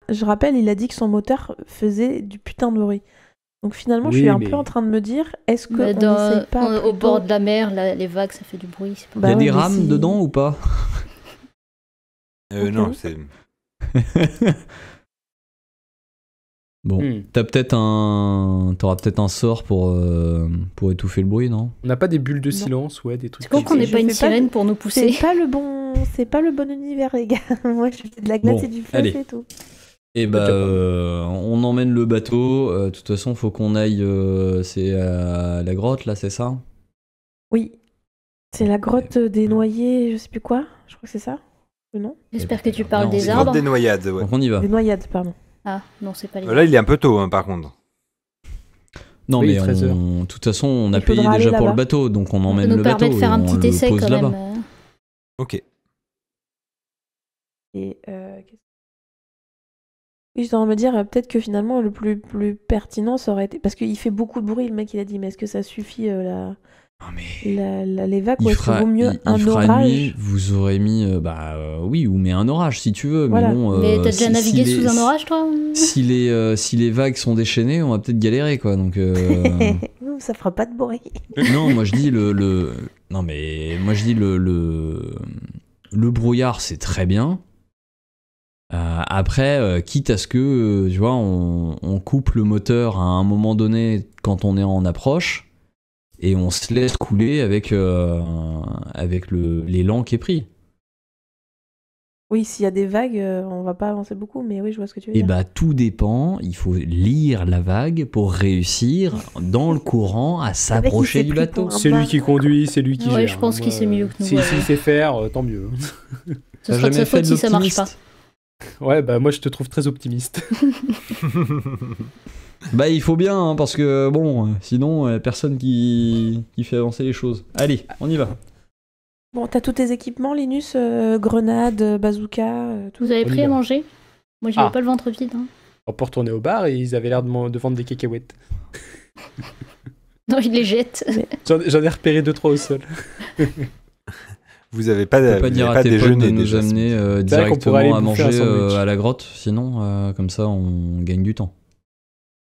je rappelle, il a dit que son moteur faisait du putain de bruit. Donc finalement, je Oui, suis un mais- peu en train de me dire, est-ce qu'on Mais n'essaye pas au plutôt- bord de la mer, les vagues, ça fait du bruit. C'est pas... Bah Il y a ouais, des mais rames si- dedans ou pas? Ok. Non, c'est... Bon, t'auras peut-être un sort pour étouffer le bruit, non? On n'a pas des bulles de Non. silence, ouais, des trucs C'est con comme qu'on ça. n'ait Je pas une fais pas sirène de- pour nous pousser. C'est pas le bon univers, les gars. Moi, je fais de la glace Bon, et du feu, allez. c'est tout. Et bah, on emmène le bateau. De toute façon, faut qu'on aille. C'est à la grotte, là, c'est ça? Oui. C'est la grotte des noyés, je sais plus quoi. Je crois que c'est ça. Le nom J'espère que tu Non, parles c'est des Grotte arbres. des noyades, ouais. Donc on y va. Des noyades, pardon. Ah, non, c'est pas les Là, il est un peu tôt, hein, par contre. Non, Oui, mais 13 heures. de toute façon, on a Il faudra payé déjà aller pour le là-bas. bateau, donc on Ça emmène nous le bateau permet de faire et un on petit le essai pose quand là-bas. même. Ok. Et oui, je dois me dire, peut-être que finalement, le plus pertinent, ça aurait été... Parce qu'il fait beaucoup de bruit, le mec, il a dit, mais est-ce que ça suffit, Non, mais les vagues, ou il est-ce qu'il fera, vaut mieux il un fera orage nuit, vous aurez mis. Oui, ou mais un orage si tu veux. Voilà. Mais bon. Mais t'as déjà navigué sous un orage, toi? Si les vagues sont déchaînées, on va peut-être galérer, quoi. Donc. Non, ça fera pas de bruit. Non, moi je dis Non, mais moi je dis le brouillard, c'est très bien. Après, quitte à ce que, tu vois, on coupe le moteur à un moment donné quand on est en approche et on se laisse couler avec l'élan qui est pris. Oui, s'il y a des vagues, on va pas avancer beaucoup, mais oui, je vois ce que tu veux Et dire. bah tout dépend, il faut lire la vague pour réussir dans le courant à s'approcher s'est du pris bateau. pour un C'est lui qui conduit, c'est lui qui Ouais, gère. je pense hein, qu'il sait mieux que nous, S'il ouais. sait faire, tant mieux. Ce T'as sera de jamais sa fait faute de si ça marche pas. l'optimiste? Ouais, bah moi je te trouve très optimiste. Bah il faut bien, hein, parce que bon, sinon personne qui fait avancer les choses. Allez, on y va. Bon, t'as tous tes équipements, Linus, grenades, bazooka, tout. Vous avez On y pris à va. manger? Moi, j'y Ah. vais pas le ventre vide. Hein. On peut retourner au bar et ils avaient l'air de vendre des cacahuètes. Non, il les jette. J'en ai repéré 2-3 au sol. Vous avez pas, Tu peux pas vous dire avez à tes potes déjeuné de nous déjà, amener C'est vrai qu'on pourrait aller directement à bouffer un manger sandwich. à la grotte, sinon comme ça on gagne du temps.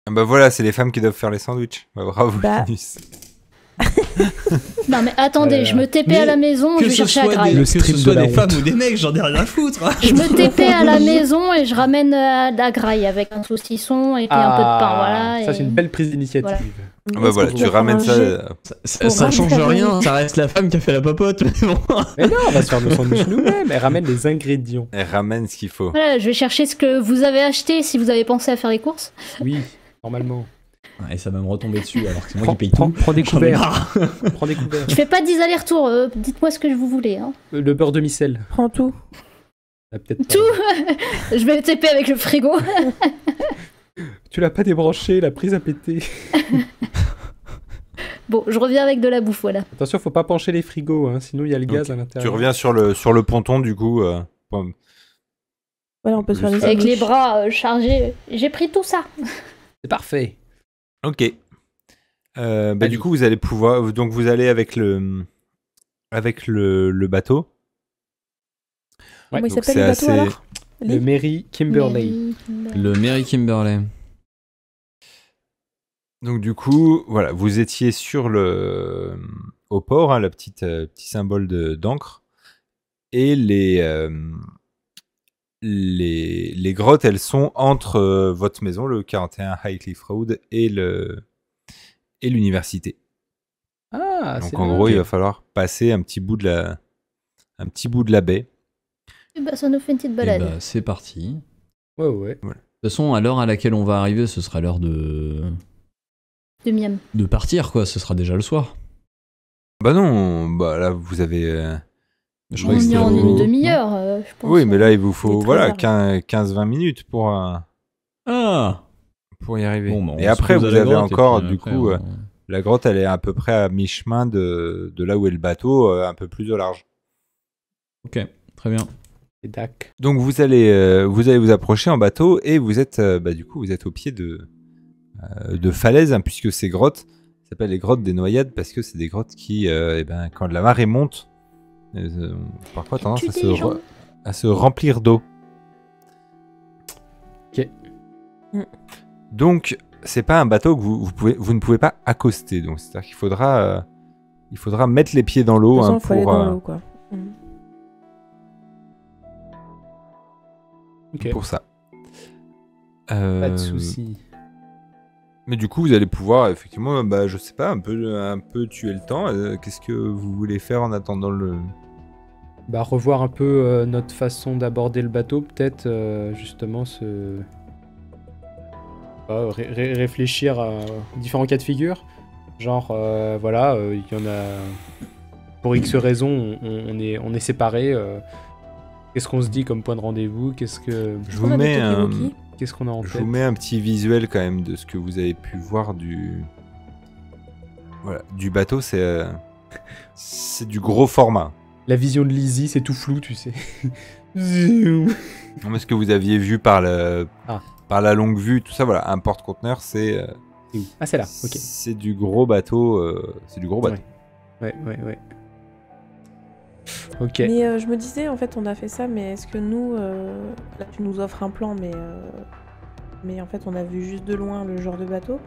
Ah bah voilà, c'est les femmes qui doivent faire les sandwichs. Bah, bravo, Bah. Linus. Non, mais attendez, je me TP à la maison, je vais chercher à Graille. Le que ce strip soit de la des femmes honte. ou des mecs, j'en ai rien à foutre. Je me TP à la maison et je ramène à Graille avec un saucisson et puis un peu de pain, voilà. Ça, et- c'est une belle prise d'initiative. Voilà. Ah bah voilà, tu ramènes ça. Ça change rien, ça reste la femme qui a fait la popote. Mais bon. Mais non, on va se faire nos sandwichs nous-mêmes. Elle ramène les ingrédients. Elle ramène ce qu'il faut. Voilà, je vais chercher ce que vous avez acheté si vous avez pensé à faire les courses. Oui, normalement. Et ça va me retomber dessus alors que c'est moi qui paye tout. Prends des J'en ai couverts. marre. Prends des couverts. Je fais pas 10 allers-retours, dites-moi ce que vous voulez. Hein. Le beurre demi-sel. Prends tout. Ah, peut-être pas. Tout Je vais le TP avec le frigo. Tu l'as pas débranché, la prise a pété. Bon, je reviens avec de la bouffe, voilà. Attention, faut pas pencher les frigos, hein, sinon il y a le gaz à Tu l'intérieur. reviens sur le ponton, du coup. Voilà, on peut se faire des Avec les sandwichs. bras chargés. J'ai pris tout ça. C'est parfait. Ok. Bah, du coup, vous allez pouvoir. Donc, vous allez avec le bateau. Comment il donc s'appelle le c'est bateau assez- alors Le Mary Kimberley. Le Mary Kimberley. Donc, du coup, voilà, vous étiez sur au port, hein, le petit symbole d'encre. Et les grottes, elles sont entre votre maison, le 41 Highcliffe Road, et l'université. Ah, Donc c'est en là. gros, il va falloir passer un petit bout de la baie. Eh ben, ça nous fait une petite Et balade. bah c'est parti. Ouais, ouais. De toute façon, à l'heure à laquelle on va arriver, ce sera l'heure de De miam. partir, quoi. Ce sera déjà le soir. Bah non, bah là vous avez. Je On crois que y c'était est en au- une demi-heure, je pense. Oui, mais là il vous Il faut est voilà 13 15-20 minutes pour Ah y arriver. Bon, bah, on et se après pose à vous la avez grotte, et encore puis du après, coup on- la grotte, elle est à peu près à mi-chemin de là où est le bateau, un peu plus au large. Ok, très bien. Et Dac. Donc vous allez vous approcher en bateau et vous êtes du coup vous êtes au pied de falaises, hein, puisque ces grottes s'appellent les grottes des noyades parce que c'est des grottes qui quand la marée monte parfois tendance Tu des gens. à se remplir d'eau. Ok. Donc, c'est pas un bateau que vous ne pouvez pas accoster. Donc, c'est-à-dire qu'il faudra mettre les pieds dans De l'eau toute façon, hein, il faut aller pour, dans l'eau, quoi. Ok. pour ça. Pas de soucis. Mais du coup, vous allez pouvoir, effectivement, bah, je sais pas, un peu tuer le temps. Qu'est-ce que vous voulez faire en attendant le... Bah, revoir un peu notre façon d'aborder le bateau, peut-être, justement, réfléchir à différents cas de figure. Genre, voilà, il y en a... Pour X raisons, on est séparés. Qu'est-ce qu'on se dit comme point de rendez-vous? Qu'est-ce Je vous mets qu'on a en Je tête? vous mets un petit visuel quand même de ce que vous avez pu voir du bateau. C'est du gros format. La vision de Lizzie, c'est tout flou, tu sais. Zoom. Non, mais ce que vous aviez vu par la longue vue, tout ça, voilà, un porte-conteneur, c'est Ah, c'est là, ok. c'est du gros bateau. Ouais. Ok. Mais je me disais, en fait, on a fait ça, mais est-ce que nous... Là, tu nous offres un plan, mais en fait, on a vu juste de loin le genre de bateau.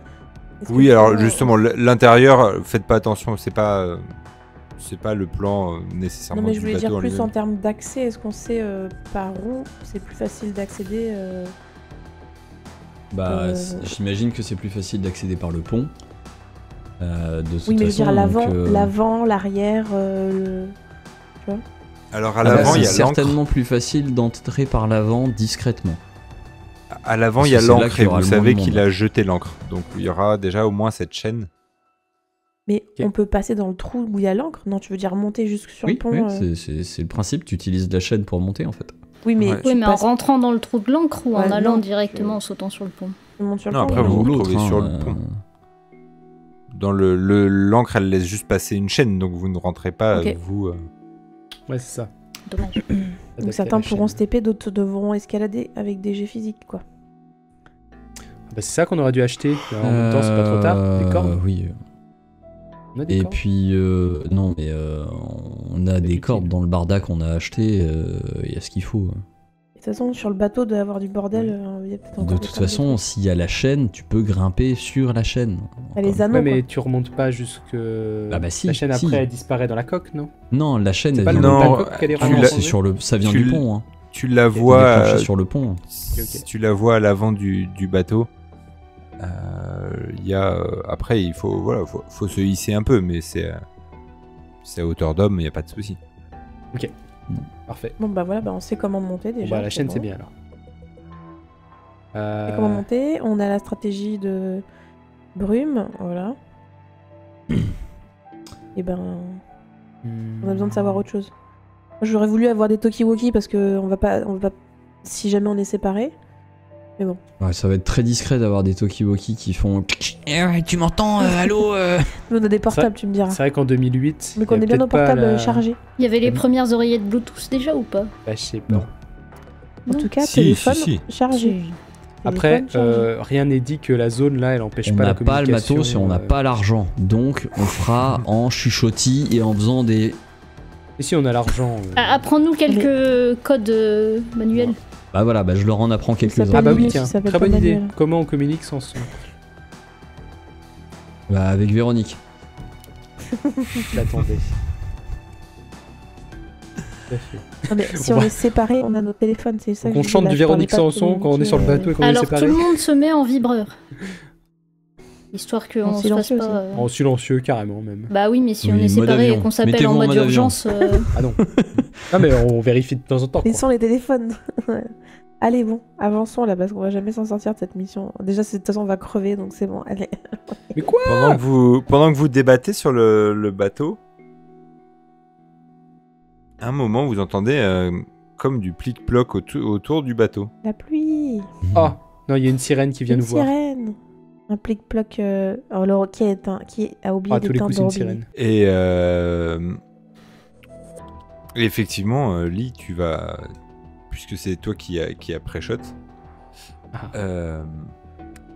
Est-ce que Oui, tu alors vois, justement, l'intérieur, faites pas attention, c'est pas le plan nécessairement Non, mais du je voulais bateau dire en plus lui-même. en termes d'accès. Est-ce qu'on sait par où c'est plus facile d'accéder Bah, j'imagine que c'est plus facile d'accéder par le pont. De toute Oui, mais je veux façon, dire l'avant, donc, l'avant, l'arrière, Alors à ah bah, l'avant, il y c'est a l'ancre. certainement plus facile d'entrer par l'avant discrètement. À l'avant, Parce il y a que c'est là l'ancre qu'il et y aura vous le moins savez de qu'il monde. a jeté l'ancre. Donc il y aura déjà au moins cette chaîne. Mais Ok. on peut passer dans le trou où il y a l'ancre? Non, tu veux dire monter jusque sur Oui, le pont oui, c'est le principe, tu utilises la chaîne pour monter en fait. Oui, mais Ouais. tu Oui, mais en passes- rentrant dans le trou de l'encre ou en Ouais, allant non, directement en sautant sur le pont? tu montes sur le Non, pont. après, oui. vous L'un ou vous l'autre, retrouvez sur le hein, pont. Dans l'ancre, elle laisse juste passer une chaîne, donc vous ne rentrez pas, Ok. vous... Ouais, c'est ça. Dommage. Donc Adapté certains à la pourront chaîne. se TP, d'autres devront escalader avec des jets physiques, quoi. Bah, c'est ça qu'on aurait dû acheter. En même temps, c'est pas trop tard. Des cordes. Oui. On a des Et cordes. puis, non, mais on a des utile. cordes dans le barda qu'on a acheté, il y a ce qu'il faut. De toute façon, sur le bateau, doit y avoir du bordel. Il y a peut-être encore De des toute cordes, des façon, trucs. s'il y a la chaîne, tu peux grimper sur la chaîne. Ah, les Ouais, anneaux, mais quoi. tu remontes pas jusque. Ah bah si, La chaîne si. après, elle disparaît dans la coque, non? Non, la chaîne, C'est elle pas le vient nom du de Non, la coque qu'elle est Ah non, remontée c'est sur le, ça vient Tu du l- pont. Hein. Tu la Il est vois, planché sur le pont. tu la vois à l'avant du bateau. Il y a, après, il faut, voilà, faut se hisser un peu, mais c'est à hauteur d'homme, il n'y a pas de souci. Parfait. Bon, bah voilà, bah, on sait comment monter Bon, déjà. bah, la chaîne, c'est bon. bien alors. On sait comment monter. On a la stratégie de brume, voilà. Et ben, on a besoin de savoir autre chose. Moi, j'aurais voulu avoir des talkie-walkie parce que on va pas, si jamais on est séparés. Mais bon. Ouais, ça va être très discret d'avoir des talkie-walkie qui font. Eh ouais, tu m'entends, allô Mais on a des portables, tu me diras. C'est vrai qu'en 2008. Mais qu'on il y a ait bien nos peut-être pas portables la- chargés. Il y avait les Mhm. premières oreillettes Bluetooth déjà ou pas? Bah, je sais pas. Non. En Non. tout cas, Si, téléphone si. chargé. Après, Téléphone chargé. rien n'est dit que la zone là, elle empêche On pas la n'a pas le communication. matos et on n'a pas l'argent. Donc, on fera en chuchotis et en faisant des. Et si on a l'argent. Apprends-nous quelques codes manuels. Bah voilà, bah je leur en apprends Ça quelques-uns. s'appelle Ah bah oui, Linux, tiens, ça s'appelle très pas bonne idée. manuel. Comment on communique sans son? Bah avec Véronique. J'attendais. Tout à fait. Non, mais si on est séparés, on a nos téléphones, c'est ça. Donc que on je dis, chante là, du je parlais Véronique pas de Sanson quand on est sur le communiquer, bateau et qu'on est Alors tout séparés. le monde se met en vibreur. Histoire qu'on En se fasse silencieux pas... aussi. En silencieux carrément même. Bah oui, mais si on Oui, est mode séparés avion. et qu'on s'appelle Mettez-vous en en mode mode avion. urgence... Ah non. Non mais on vérifie de temps en temps. quoi. Laissons les téléphones. Ouais. Allez, bon, avançons là parce qu'on va jamais s'en sortir de cette mission. Déjà, de toute façon, on va crever donc c'est bon. Allez. Mais quoi? Pendant que vous débattez sur le bateau, à un moment, vous entendez comme du plic-ploc autour du bateau. La pluie. Ah non, il y a une sirène qui vient Une nous voir. sirène. Un plic-ploc. Alors, qui a oublié Ah, tous les d'éteindre coups, c'est une le sirène. Et effectivement, Lee, tu vas, puisque c'est toi qui a pré-shot, Ah.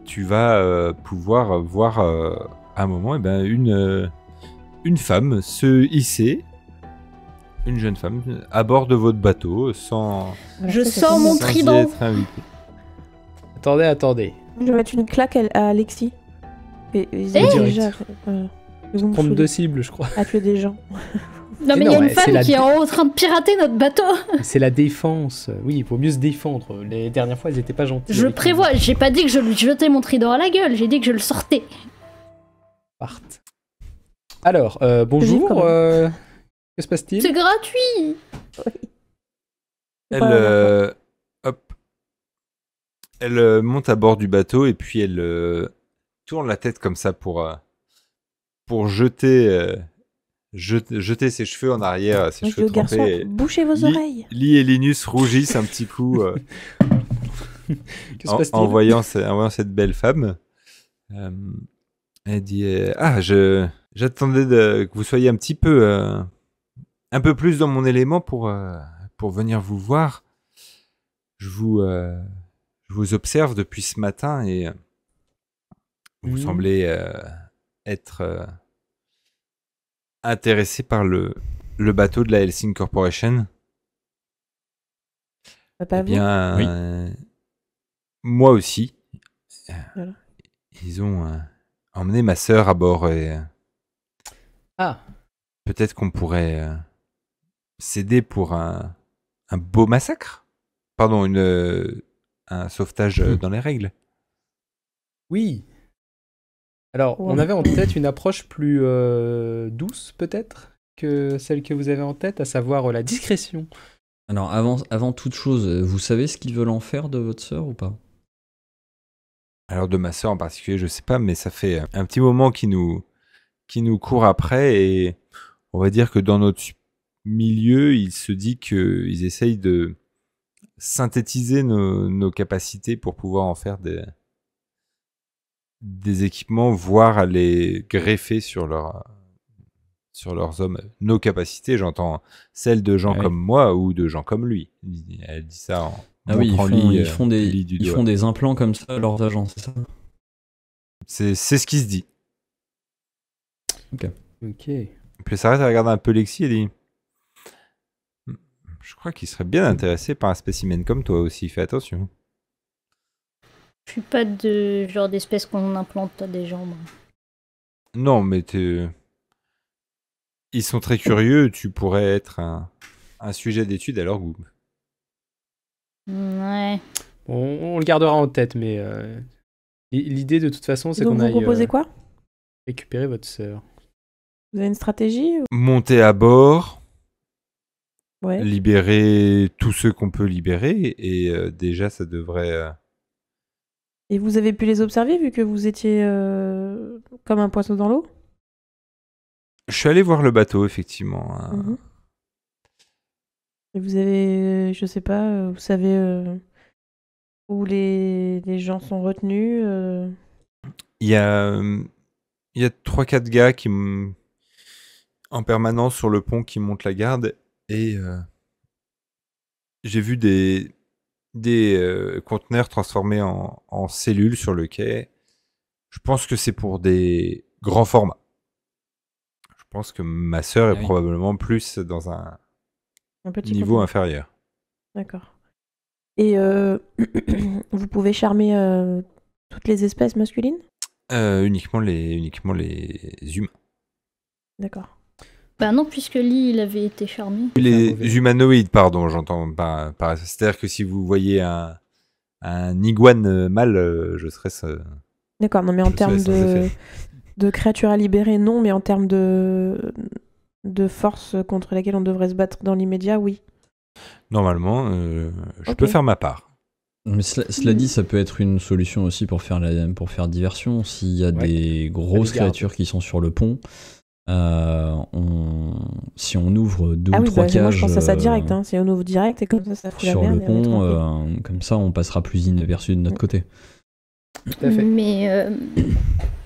tu vas pouvoir voir à un moment une femme se hisser, une jeune femme, à bord de votre bateau, sans, Je Ça, ça sors tombe mon bien. sans y trident. être invitée. Attendez. Je vais mettre une claque à Alexis. Ils ont Direct. déjà... ils vont me 32 saouler cibles, je crois. à tuer des gens. Non, mais il y a non, une ouais, c'est femme la qui est en train de pirater notre bateau. C'est la défense. Oui, il vaut mieux se défendre. Les dernières fois, elles étaient pas gentilles. Je avec prévois, j'ai pas dit que je lui jetais mon trident à la gueule, j'ai dit que je le sortais. Part. Alors, bonjour. quand Que se passe-t-il? C'est gratuit. Elle, hop. Elle monte à bord du bateau et puis elle tourne la tête comme ça pour jeter ses cheveux en arrière, ses Moi, je dis cheveux aux garçons, trempés. Et bouchez vos oreilles. Lee et Linus rougissent un petit coup Que se passe-t-il? en voyant cette belle femme. Elle dit j'attendais que vous soyez un petit peu un peu plus dans mon élément pour venir vous voir. Je vous observe depuis ce matin et vous semblez être intéressé par le bateau de la Helsing Corporation. Pas Eh vous. bien, moi aussi. Voilà. Ils ont emmené ma sœur à bord et Ah, peut-être qu'on pourrait s'aider pour un beau massacre. Pardon, un sauvetage dans les règles. oui. Alors, on Ouais. avait en tête une approche plus douce, peut-être, que celle que vous avez en tête, à savoir la discrétion. Alors, avant toute chose, vous savez ce qu'ils veulent en faire de votre sœur ou pas? Alors de ma sœur en particulier, je sais pas, mais ça fait un petit moment qu'ils nous courent après et on va dire que dans notre milieu, il se dit qu'ils essayent de synthétiser nos capacités pour pouvoir en faire des équipements, voire à les greffer sur leurs hommes. Nos capacités, j'entends celles de gens Ah oui. comme moi ou de gens comme lui. Elle dit ça en Ah oui, montrant ils font Lee du doigt. des implants comme ça à leurs agents, c'est ça? C'est ce qui se dit. Ok. Puis elle s'arrête à regarder un peu Lexi et dit je crois qu'il serait bien intéressé par un spécimen comme toi aussi, fais attention. Je suis pas de genre d'espèce qu'on implante à des gens. moi. Non, mais ils sont très curieux, tu pourrais être un sujet d'étude à leur goût. Ouais. On le gardera en tête, mais l'idée de toute façon, c'est Donc qu'on vous aille proposez quoi? récupérer votre sœur. Vous avez une stratégie? Monter à bord, Ouais. libérer tous ceux qu'on peut libérer, et déjà ça devrait... Et vous avez pu les observer vu que vous étiez comme un poisson dans l'eau? Je suis allé voir le bateau, effectivement. Mhm. Et vous avez, je sais pas, vous savez où les gens sont retenus Il y a 3-4 gars en permanence sur le pont qui montent la garde, et j'ai vu des conteneurs transformés en cellules sur le quai. Je pense que c'est pour des grands formats. Je pense que ma sœur est oui. probablement plus dans un petit niveau conteneur. inférieur. D'accord. Et vous pouvez charmer toutes les espèces masculines? Uniquement les humains. D'accord. Bah non, puisque Lee, il avait été charmé. un Les mauvais. humanoïdes, pardon, j'entends pas. C'est-à-dire que si vous voyez un iguane mâle, je serais D'accord, non mais en Je termes sais, sans effet. de créatures à libérer, non, mais en termes de force contre laquelle on devrait se battre dans l'immédiat, oui. Normalement, je Ok. peux faire ma part. Mais cela dit, ça peut être une solution aussi pour faire diversion. S'il y a Ouais. des grosses des gardes. créatures qui sont sur le pont, si on ouvre deux Ah ou oui, trois bah, moi cages je pense à ça direct, hein. C'est au nouveau direct et comme ça fout la sur merde. le et on est tranquille. pont, comme ça on passera plus inaperçu de notre côté. Tout à fait. Mais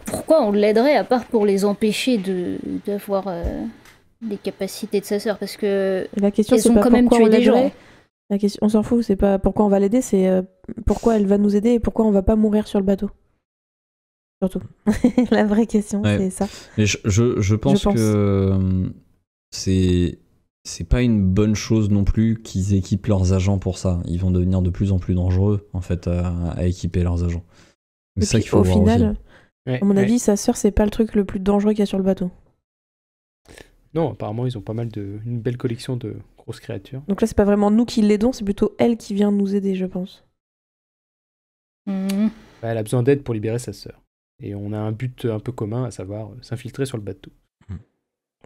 pourquoi on l'aiderait à part pour les empêcher d'avoir les capacités de sa sœur? Parce que Et la question Elles c'est ont pas quand même pourquoi on tué des l'aiderait. gens. La question, on s'en fout, c'est pas pourquoi on va l'aider, c'est pourquoi elle va nous aider et pourquoi on va pas mourir sur le bateau. Surtout. La vraie question, Ouais. c'est ça. Mais je pense Je pense. que c'est c'est pas une bonne chose non plus qu'ils équipent leurs agents pour ça. Ils vont devenir de plus en plus dangereux en fait à équiper leurs agents. Et C'est ça puis, qu'il faut au voir final, aussi. Ouais, à mon ouais. avis, sa sœur, c'est pas le truc le plus dangereux qu'il y a sur le bateau. Non, apparemment, ils ont pas mal une belle collection de grosses créatures. Donc là, c'est pas vraiment nous qui l'aidons, c'est plutôt elle qui vient nous aider, je pense. Mhm. Bah, elle a besoin d'aide pour libérer sa sœur. Et on a un but un peu commun, à savoir s'infiltrer sur le bateau.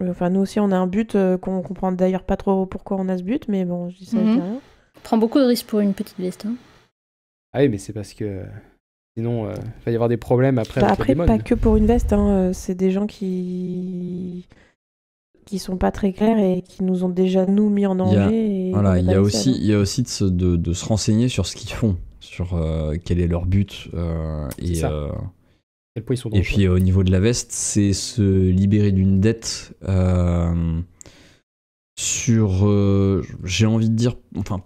Enfin, nous aussi, on a un but qu'on comprend d'ailleurs pas trop pourquoi on a ce but, mais bon, je dis ça, je dis Mhm. rien. On prend beaucoup de risques pour une petite veste. Hein. Ah oui, mais c'est parce que sinon, il va y avoir des problèmes après Bah avec après, la pas démone. que pour une veste, hein, c'est des gens qui sont pas très clairs et qui nous ont déjà nous mis en Il y a- danger. Et Voilà, on a il pas y a laissé aussi, aller. il y a aussi de se renseigner sur ce qu'ils font, sur quel est leur but. C'est ça. Quel point ils sont Et dangereux. puis au niveau de la veste, c'est se libérer d'une dette sur, j'ai envie de dire, enfin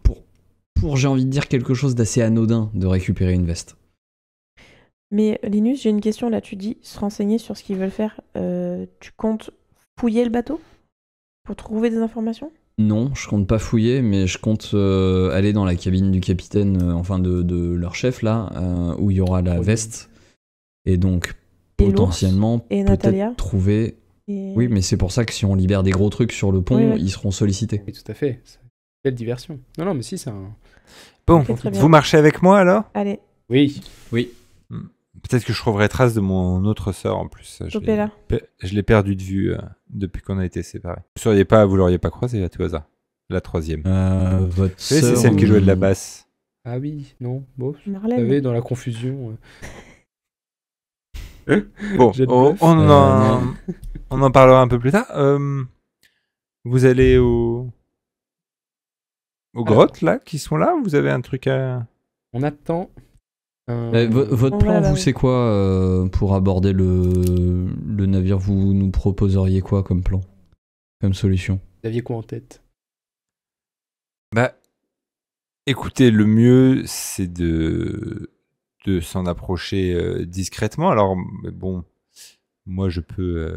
j'ai envie de dire quelque chose d'assez anodin de récupérer une veste. Mais Linus, j'ai une question là. Tu dis se renseigner sur ce qu'ils veulent faire. Tu comptes fouiller le bateau pour trouver des informations? Non, je compte pas fouiller, mais je compte aller dans la cabine du capitaine, enfin de leur chef là, où il y aura la Trop veste. Et donc, Et l'ours potentiellement, et Natalia peut-être trouver... Et- Oui, mais c'est pour ça que si on libère des gros trucs sur le pont, Oui, oui. ils seront sollicités. Oui, tout à fait. C'est une belle diversion. Non, non, mais si, c'est un... Bon, Ok, très bien. vous marchez avec moi alors? Allez, Oui. Oui. Peut-être que je trouverai trace de mon autre sœur en plus. Topella. Je l'ai perdu de vue depuis qu'on a été séparés. Vous l'auriez pas croisée à tout hasard. La troisième. Votre Vous savez, c'est sœur, celle qui jouait de la basse. Ah oui, non, bon. Vous Marlène. savez, dans la confusion... Bon, Jet de on, bluff. on en parlera un peu plus tard. Vous allez aux grottes là, qui sont là? Vous avez un truc à... On attend... Votre On plan, va là-bas, vous, oui. c'est quoi pour aborder le navire? Vous nous proposeriez quoi comme plan? Comme solution? Vous aviez quoi en tête? Bah, écoutez, le mieux, c'est de s'en approcher discrètement. Alors, mais bon, moi, je peux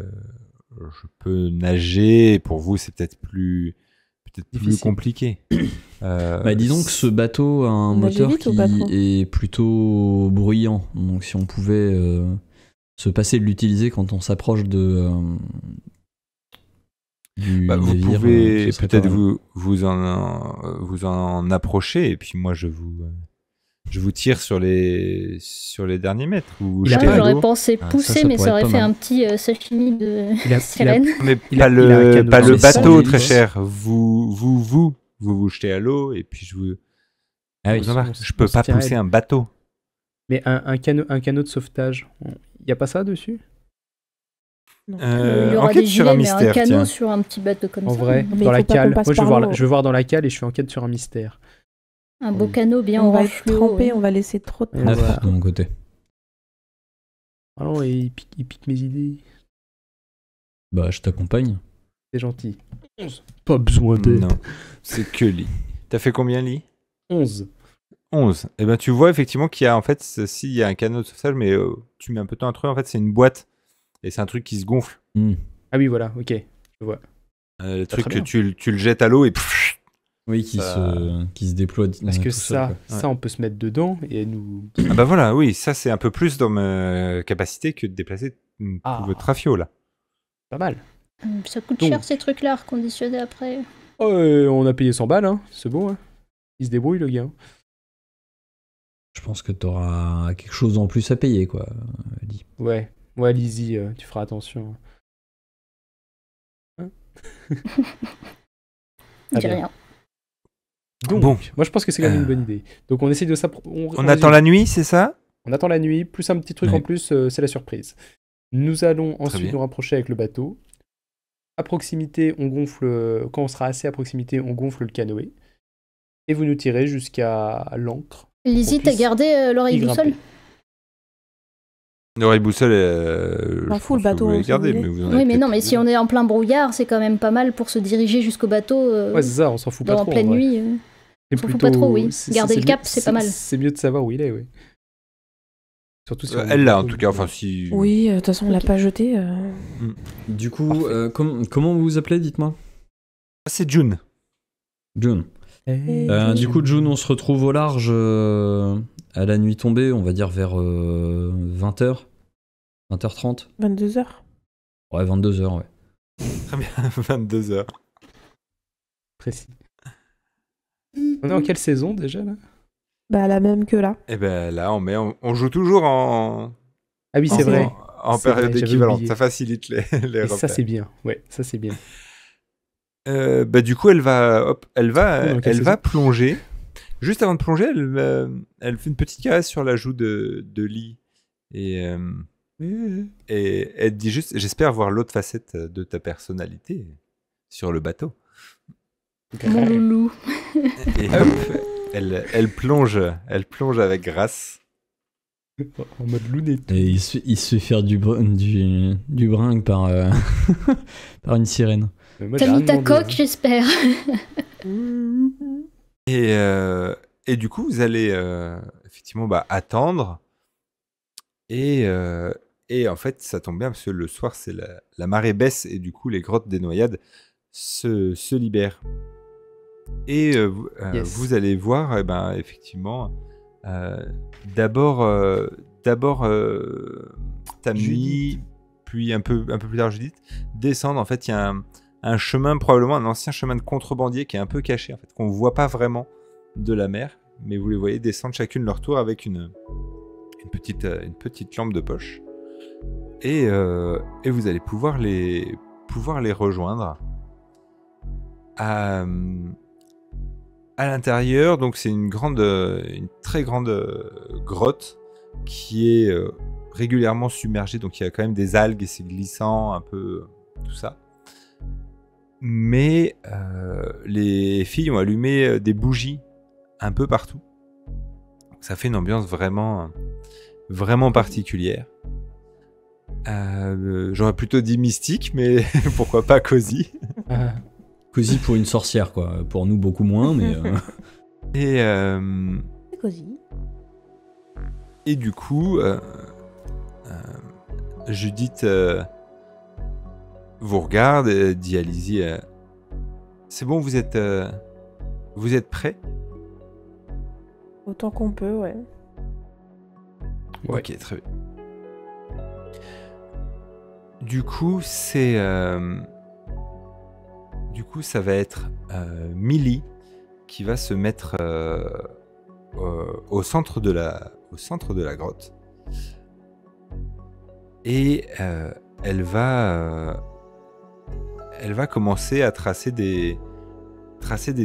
nager. Pour vous, c'est peut-être plus Difficile. compliqué. Bah, disons que ce bateau a un On nageait moteur vite ou pas trop qui est plutôt bruyant. Donc si on pouvait se passer de l'utiliser quand on s'approche du Bah, vous navire, pouvez ce serait peut-être pas mal. vous en approcher et puis moi je vous tire sur les derniers mètres. Vous vous Il a jetez Moi, à j'aurais l'eau. pensé Ah, pousser, ça mais pourrait ça aurait être pas fait mal. un petit sashimi de Il a- sirène. Mais Il pas a un canot pas dans le le bateau, sang. très Sans cher. hélice. Vous jetez à l'eau et puis je vous Ah oui. vous embarque. on Je peux se pas tient à pousser elle. un bateau. Mais un canot de sauvetage, il n'y a pas ça dessus? Il y aura Enquête des sur un gilets, mais un mystère, canot tiens. sur un petit bateau comme En ça. vrai, Mais dans il la faut pas qu'on cale. passe Moi, je veux, par voir, l'eau. je veux voir dans la cale et je fais enquête sur un mystère. Un beau canot bien on va orange être fluo. trempé, ouais. on va laisser trop de Ouais. traces. Neuf de mon côté. Ah non, et il pique mes idées. Bah, je t'accompagne. C'est gentil. 11. Pas besoin d'aide. Non, c'est que lit. T'as fait combien lit? 11. 11. Et ben tu vois effectivement qu'il y a en fait, s'il y a un canot de sauvetage, mais tu mets un peu de temps à trouver, en fait c'est une boîte. Et c'est un truc qui se gonfle. Hmm. Ah oui, voilà, ok. Je vois. Le Très truc que bien. tu le jettes à l'eau et pfff, Oui, Ça- qui se déploie. Parce que tout seul, ça, quoi. ça, on peut se mettre dedans et nous... ah bah voilà, oui, ça c'est un peu plus dans ma capacité que de déplacer tout Ah. votre trafio là. Pas mal. Ça coûte Donc. cher ces trucs-là, reconditionnés après. Oh, on a payé 100 balles, hein. C'est bon, hein. Il se débrouille, le gars. Je pense que t'auras quelque chose en plus à payer, quoi. Lee. Ouais, Lizzie, tu feras attention. Hein Je Ah dis bien. rien. Donc, Bon. moi je pense que c'est quand même une bonne idée. Donc on essaye de On attend la nuit, c'est ça? On attend la nuit, plus un petit truc Ouais. en plus, c'est la surprise. Nous allons ensuite bien. nous rapprocher avec le bateau. À proximité, on gonfle. Quand on sera assez à proximité, on gonfle le canoë. Et vous nous tirez jusqu'à l'ancre. Lizzie, On t'as puisse gardé l'oreille y boussole? grimper. L'oreille boussole, M'en fous, le bateau, vous on l'avez s'en gardé, voulait. mais vous en Oui, avez mais non, peut-être mais si on est en plein brouillard, c'est quand même pas mal pour se diriger jusqu'au bateau Ouais, c'est ça, on s'en fout pas en trop. pleine en vrai. nuit. C'est on s'en fout pas trop, oui. Garder le mieux- cap, c'est pas mal. C'est mieux de savoir où il est, oui. Surtout si on Elle là, en bateau, tout cas, donc, enfin si. Oui, de toute façon, on l'a Ok. pas jeté. Du coup, Parfait. comment vous vous appelez, dites-moi? C'est June. June. Du coup, June, on se retrouve au large à la nuit tombée, on va dire vers 20h. 20h30. 22h. Ouais, 22h, ouais. Très bien, 22h. Précis. On est en quelle saison déjà là? Bah, la même que là. Et ben là, on joue toujours en, Ah oui, c'est vrai. en C'est période vrai, j'avais équivalente. oublié. Ça facilite les Et repères. ça c'est bien. Ouais, ça c'est bien. Du coup, elle va dans quelle saison plonger. Juste avant de plonger, elle fait une petite caresse sur la joue de Lee. Et elle dit juste, j'espère voir l'autre facette de ta personnalité sur le bateau. Mon loulou. Et hop, elle plonge avec grâce. En mode lounette. Et il se fait faire du bringue par, par une sirène. T'as mis ta coque, j'espère. Et du coup, vous allez effectivement attendre. Et en fait, ça tombe bien parce que le soir, c'est la marée baisse et du coup, les grottes des Noyades se libèrent. Et Yes. vous allez voir, effectivement, d'abord Tammy, Judith. puis un peu plus tard Judith, descendre. En fait, il y a un chemin, probablement un ancien chemin de contrebandier qui est un peu caché, en fait, qu'on ne voit pas vraiment de la mer, mais vous les voyez descendre chacune leur tour avec une petite lampe de poche. Et vous allez pouvoir les rejoindre. À l'intérieur, donc c'est une très grande grotte qui est régulièrement submergée, donc il y a quand même des algues et c'est glissant, un peu tout ça. Mais les filles ont allumé des bougies un peu partout. Ça fait une ambiance vraiment particulière. J'aurais plutôt dit mystique, mais pourquoi pas cosy. Cosy pour une sorcière, quoi. Pour nous, beaucoup moins, mais... C'est cosy. Et du coup, Judith vous regarde et dit à Lizzie, c'est bon, vous êtes prêts? Autant qu'on peut, ouais. Ouais. Ok, très bien. Du coup, ça va être Millie qui va se mettre au centre de la grotte. Et elle va commencer à tracer des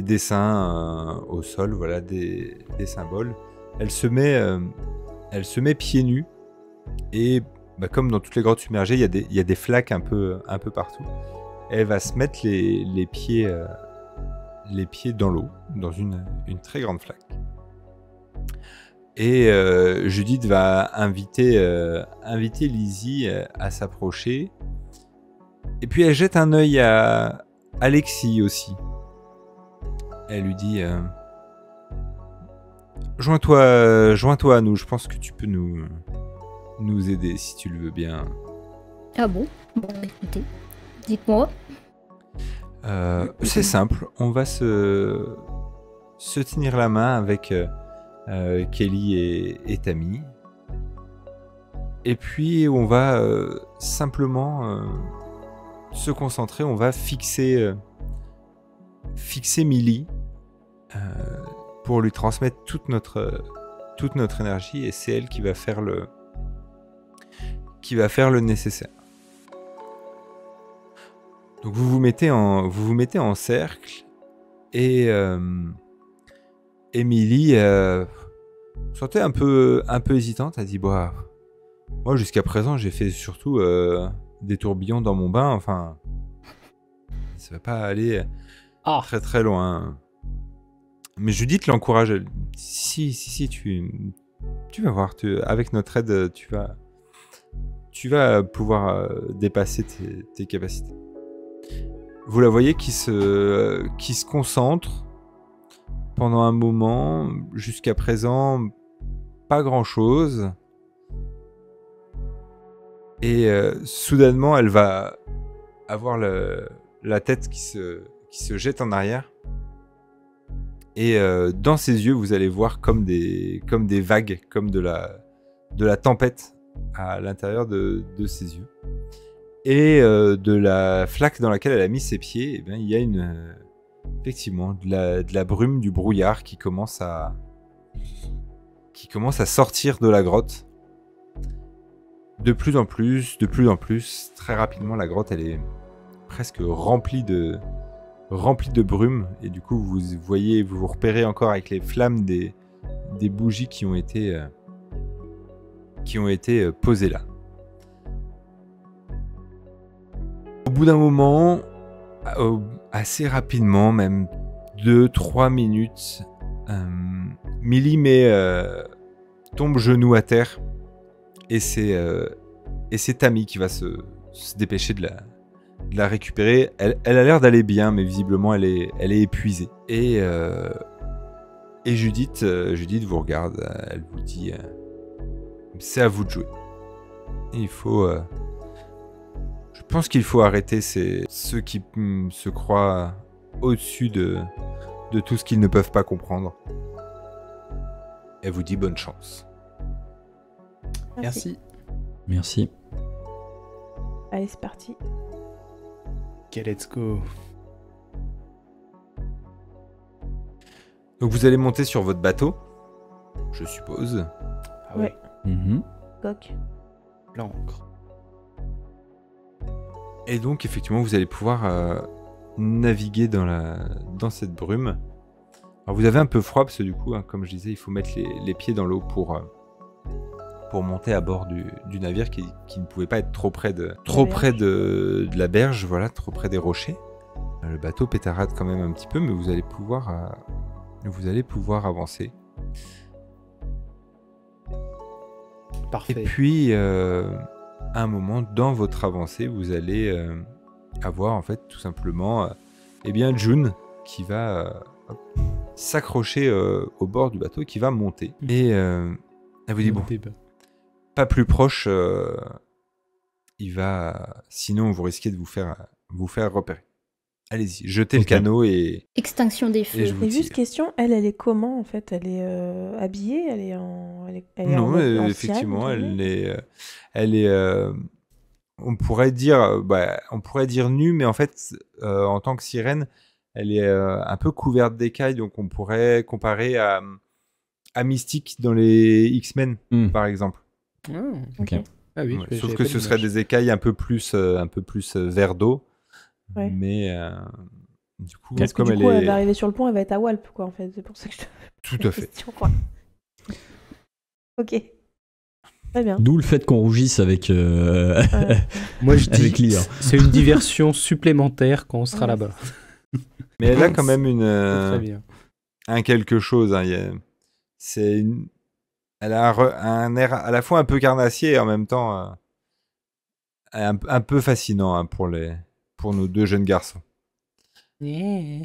dessins au sol, voilà, des symboles. Elle se met pieds nus et comme dans toutes les grottes submergées, il y a des flaques un peu partout. Elle va se mettre les pieds dans l'eau, dans une très grande flaque. Et Judith va inviter Lizzie à s'approcher. Et puis elle jette un œil à Alexis aussi. Elle lui dit joins-toi à nous, je pense que tu peux nous aider si tu le veux bien. Ah bon? Bon, écoutez, dites-moi. C'est simple, on va se tenir la main avec Kelly et Tammy. Et puis on va simplement se concentrer, on va fixer Millie pour lui transmettre toute notre énergie, et c'est elle qui va faire le nécessaire. Donc vous vous mettez en cercle et Emily sentait un peu hésitante. Elle dit moi jusqu'à présent j'ai fait surtout des tourbillons dans mon bain, enfin ça va pas aller très très loin. Mais Judith l'encourage. Elle dit, si tu vas voir, avec notre aide tu vas pouvoir dépasser tes capacités. Vous la voyez qui se concentre pendant un moment. Jusqu'à présent, pas grand-chose. Et soudainement, elle va avoir la tête qui jette en arrière. Et dans ses yeux, vous allez voir comme des vagues, comme de la tempête à l'intérieur de ses yeux. Et de la flaque dans laquelle elle a mis ses pieds, eh bien, il y a effectivement de la brume, du brouillard qui commence à sortir de la grotte. De plus en plus, très rapidement, la grotte elle est presque remplie de brume, et du coup vous repérez encore avec les flammes des bougies qui ont été posées là. Au bout d'un moment, assez rapidement, même 2-3 minutes, Millie tombe genou à terre, et c'est Tammy qui va se dépêcher de la récupérer. Elle a l'air d'aller bien, mais visiblement elle est épuisée. Et Judith vous regarde, elle vous dit c'est à vous de jouer. Je pense qu'il faut arrêter ceux qui se croient au-dessus de tout ce qu'ils ne peuvent pas comprendre. Elle vous dit bonne chance. Merci. Merci. Allez, c'est parti. Ok, let's go. Donc vous allez monter sur votre bateau, je suppose. Ah ouais. Coq. L'ancre. Et donc effectivement vous allez pouvoir naviguer dans cette brume. Alors vous avez un peu froid parce que du coup, comme je disais, il faut mettre les pieds dans l'eau pour monter à bord du navire qui ne pouvait pas être trop près de la berge, voilà, trop près des rochers. Le bateau pétarade quand même un petit peu, mais vous allez pouvoir avancer. Parfait. Et puis, à un moment, dans votre avancée, vous allez avoir en fait tout simplement June qui va s'accrocher au bord du bateau et qui va monter. Et elle vous dit, bon, pas plus proche, sinon vous risquez de vous faire repérer. Allez-y, jetez le canot et... Extinction des feux. Et je vous Et tire. juste question, elle est comment en fait? Elle est habillée? Elle est en Non, mode effectivement, ancienne, elle est on pourrait dire nue, mais en fait, en tant que sirène, elle est un peu couverte d'écailles, donc on pourrait comparer à Mystique dans les X-Men, par exemple. Ok. Ah oui, Ouais, sauf que ce serait des écailles un peu plus vert d'eau. Ouais. Mais du coup, Parce que comme du coup, elle elle va est... arriver sur le pont, elle va être à Walp, quoi, en fait. C'est pour ça que je te Tout pose à la fait. question, quoi. Ok. Très bien. D'où le fait qu'on rougisse avec, Moi je dis, avec Lyre. c'est une diversion supplémentaire quand on sera Ouais. là-bas. Mais elle a quand même C'est très bien. un quelque chose. Elle a un air à la fois un peu carnassier et en même temps un peu fascinant pour nos deux jeunes garçons. Très